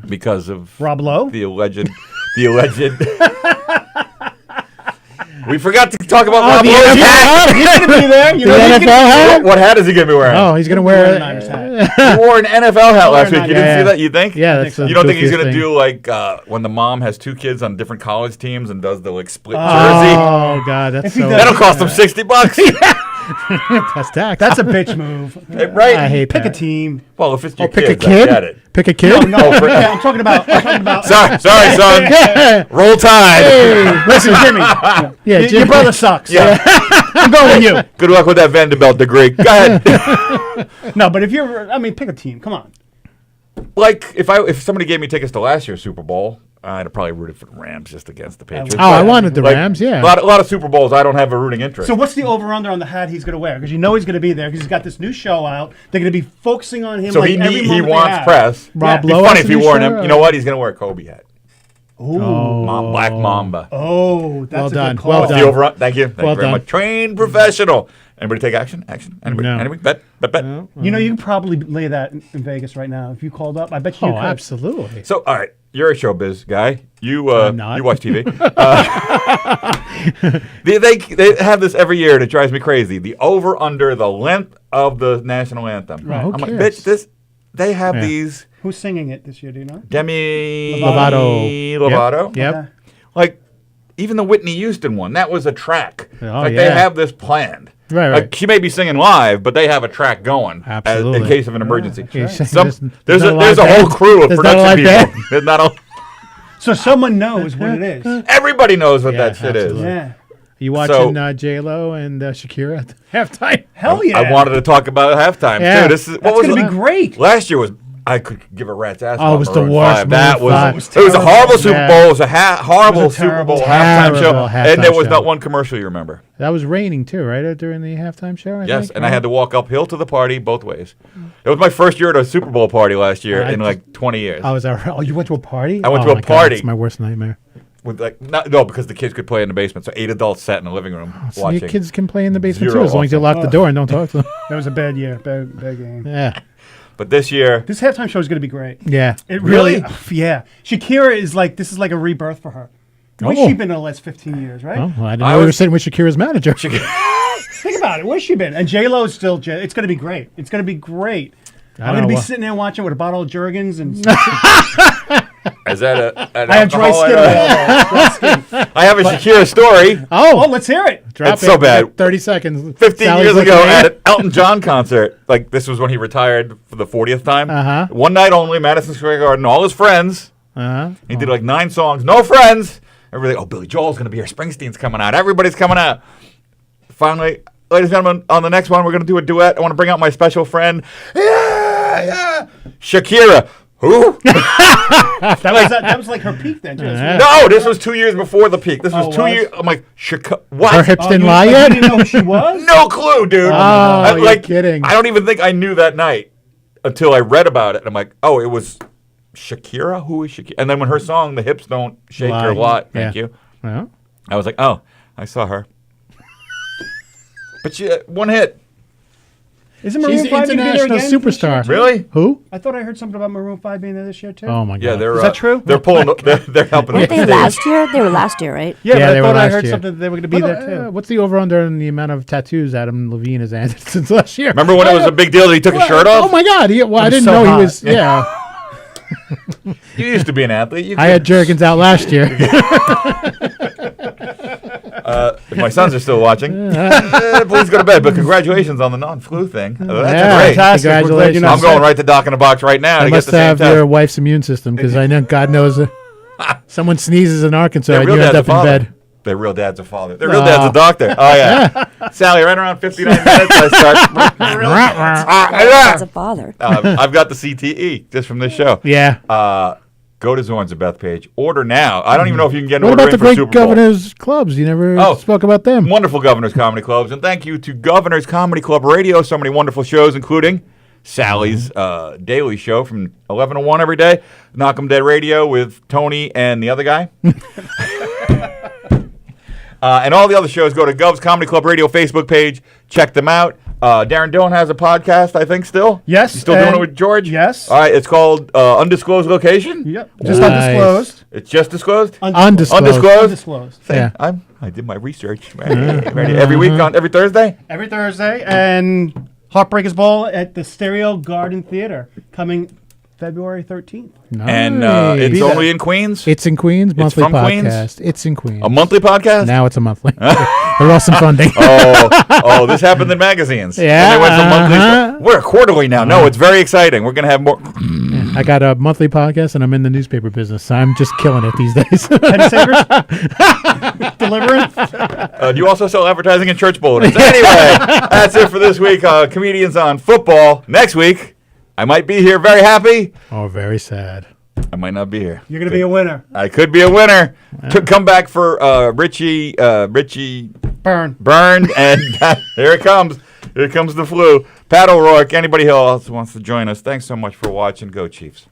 Because of Rob Lowe? the alleged. We forgot to talk about Rob the Lowe's hat. He's going to be there. You The know, NFL hat? What hat is he going to be wearing? Oh, he's going to wear wear a Niners hat. He wore an NFL hat last week. You didn't Yeah. see that? You think? Yeah, that's the You don't think he's goofiest going to thing. do like when the mom has 2 kids on different college teams and does the like split jersey? Oh, God. That's If he so... does- That'll cost him $60. That's tax. That's a bitch move. Right? I hate Pick that. a team. Well, if it's your Pick a kids, I get kid? it. Pick a kid? No, yeah, I'm talking about. Sorry, son. Roll Tide. Listen, Jimmy. Yeah, Your Jimmy. brother sucks. Yeah. I'm going with you. Good luck with that Vanderbilt degree. Go ahead. No, but if you're, I mean, pick a team. Come on. Like if somebody gave me tickets to last year's Super Bowl, I'd have probably rooted for the Rams just against the Patriots. Oh, I But, wanted the like, Rams, yeah. A lot of Super Bowls, I don't have a rooting interest. So what's the over/under on the hat he's going to wear? Because you know he's going to be there because he's got this new show out. They're going to be focusing on him. So like he every he moment they wants have. press. Rob It'd be Lowe funny has if a he new wore show, him. You know what? He's going to wear a Kobe hat. Ooh. Black Mamba. Oh, that's Well a done. good call. Well What's done. the over? Thank you. Thank Well you very done. much. Trained professional. Anybody take action? Action? Anybody? No. Anybody? Bet? You know, you could probably lay that in Vegas right now if you called up. I bet you Oh, could. absolutely. So, all right. You're a showbiz guy. You not. you watch TV. They have this every year and it drives me crazy. The over under the length of the national anthem. Right. Who I'm like, cares? bitch, they have Yeah. these Who's singing it this year? Do you know? Demi Lovato. Lovato. Yep. Okay. Like even the Whitney Houston one, that was a track. Oh, like they yeah. have this planned. Right, Like right. she may be singing live, but they have a track going Absolutely. in case of an emergency. Yeah, Some, there's not a there's a live whole band? crew of There's not a production live people. There's not a, So someone knows what it is. everybody knows what Yeah, that shit absolutely. is. Yeah. You watching J-Lo and Shakira at the halftime? Hell yeah. I wanted to talk about halftime Yeah. too. This is what That's was going to it? be great. Last year was I could give a rat's ass. Oh, about it was the Maroon worst 5. That Maroon 5. was it was a horrible Super Yeah. Bowl. It was a horrible It was a Super terrible, Bowl halftime show, terrible and there halftime was show. not one commercial you remember. That was raining too, right? During the halftime show, I Yes, think, and I right? had to walk uphill to the party both ways. It was my first year at a Super Bowl party last year I in just- like 20 years. Oh, is that right? Oh, you went to a party? I went Oh to a my God, party. It's my worst nightmare. With like no, because the kids could play in the basement. So 8 adults sat in the living room So watching. your kids can play in the basement Zero too, as long as you lock the door and don't talk to them. That was a bad year. Bad game. Yeah, But this year, This halftime show is going to be great. yeah. It really, Really? yeah. Shakira is like, this is like a rebirth for her. Where's Oh. she been in the last 15 years, right? Oh, well, I didn't I know we were was- sitting with Shakira's manager. Think about it. Where's she been? And J-Lo's still, it's going to be great. It's going to be great. I'm going to be sitting there watching with a bottle of Jergens and is that an I have dry alcohol skin. item? Dry skin. I have a Shakira story. Oh, let's hear it. Drop It's so it. bad. 30 seconds. 15 Sally's years looking ago at at an Elton John concert. Like, this was when he retired for the 40th time. Uh-huh. One night only, Madison Square Garden, all his friends. Uh-huh. He did like 9 songs, no friends. Everybody, oh, Billy Joel's going to be here. Springsteen's coming out. Everybody's coming out. Finally, ladies and gentlemen, on the next one, we're going to do a duet. I want to bring out my special friend. Yeah. Shakira. Who? That was like her peak then, too. Yeah. No, this was 2 years before the peak. This was Oh, 2 was? years. I'm like, what? Her hips didn't you, lie like, yet? you didn't know who she was? No clue, dude. Oh, you're kidding. I don't even think I knew that night until I read about it. And I'm like, oh, it was Shakira? Who is Shakira? And then when her song, The Hips Don't Shake Lie. Your Lot, thank Yeah. you. Well, I was like, oh, I saw her. But she one hit. Isn't she's Maroon 5 gonna be there international again this year, superstar. too? Really? Who? I thought I heard something about Maroon 5 being there this year, too. Oh, my God. Yeah, they're. Is that true? They're pulling. They're helping. Weren't with they the stage. last year? They were last year, right? Yeah, Yeah, but they I were thought I last heard year. something that they were going to be there, too. What's the over-under on the amount of tattoos Adam Levine has added since last year? Remember when it was a big deal that he took his shirt off? Oh, my God. I didn't so know hot. he was, yeah. You used to be an athlete. You I had Jergens out last year. If my sons are still watching, please go to bed. But congratulations on the non-flu thing. That's Yeah, great. fantastic. We're glad Congratulations. you're not I'm going right to Doc in the Box right now I to get must the same have test. your wife's immune system because I know God knows Someone sneezes in Arkansas Their and real you end dad's a up in father. bed. Their real dad's a father. Their real dad's a doctor. Oh, yeah. Sally, right around 59 minutes, I start. As a father. I've got the CTE just from this show. Yeah. Go to Zorn's the Beth page. Order now. I don't even know if you can get an What order about in the for great Super Bowl. Governors Clubs? You never spoke about them. Wonderful Governors Comedy Clubs. And thank you to Governors Comedy Club Radio. So many wonderful shows, including Sally's daily show from 11 to 1 every day. Knock 'em Dead Radio with Tony and the other guy. And all the other shows, go to Gov's Comedy Club Radio Facebook page. Check them out. Darren Dillon has a podcast, I think, still. Yes. You still doing it with George? Yes. All right. It's called Undisclosed Location. Yep. Just Nice. undisclosed. It's just disclosed? Undisclosed. Undisclosed. See, Yeah. I did my research. Ready. Every week, every Thursday? Every Thursday. And Heartbreakers Ball at the Stereo Garden Theater coming February 13th. Nice. And it's only in Queens? It's in Queens. Monthly from podcast. Queens? It's in Queens. A monthly podcast? Now it's a monthly. They lost some funding. This happened in magazines. Yeah, And they went from monthly. uh-huh. We're quarterly now. No, it's very exciting. We're going to have more. I got a monthly podcast, and I'm in the newspaper business. So I'm just killing it these days. Penny Savers? Deliverance? Do you also sell advertising in church bulletins? Anyway, that's it for this week. Comedians on Football. Next week, I might be here very happy. Oh, very sad. I might not be here. You're going to be a winner. I could be a winner. Could come back for Richie Burn. Burned, and here it comes. Here comes the flu. Pat O'Rourke, anybody else who wants to join us, thanks so much for watching. Go Chiefs.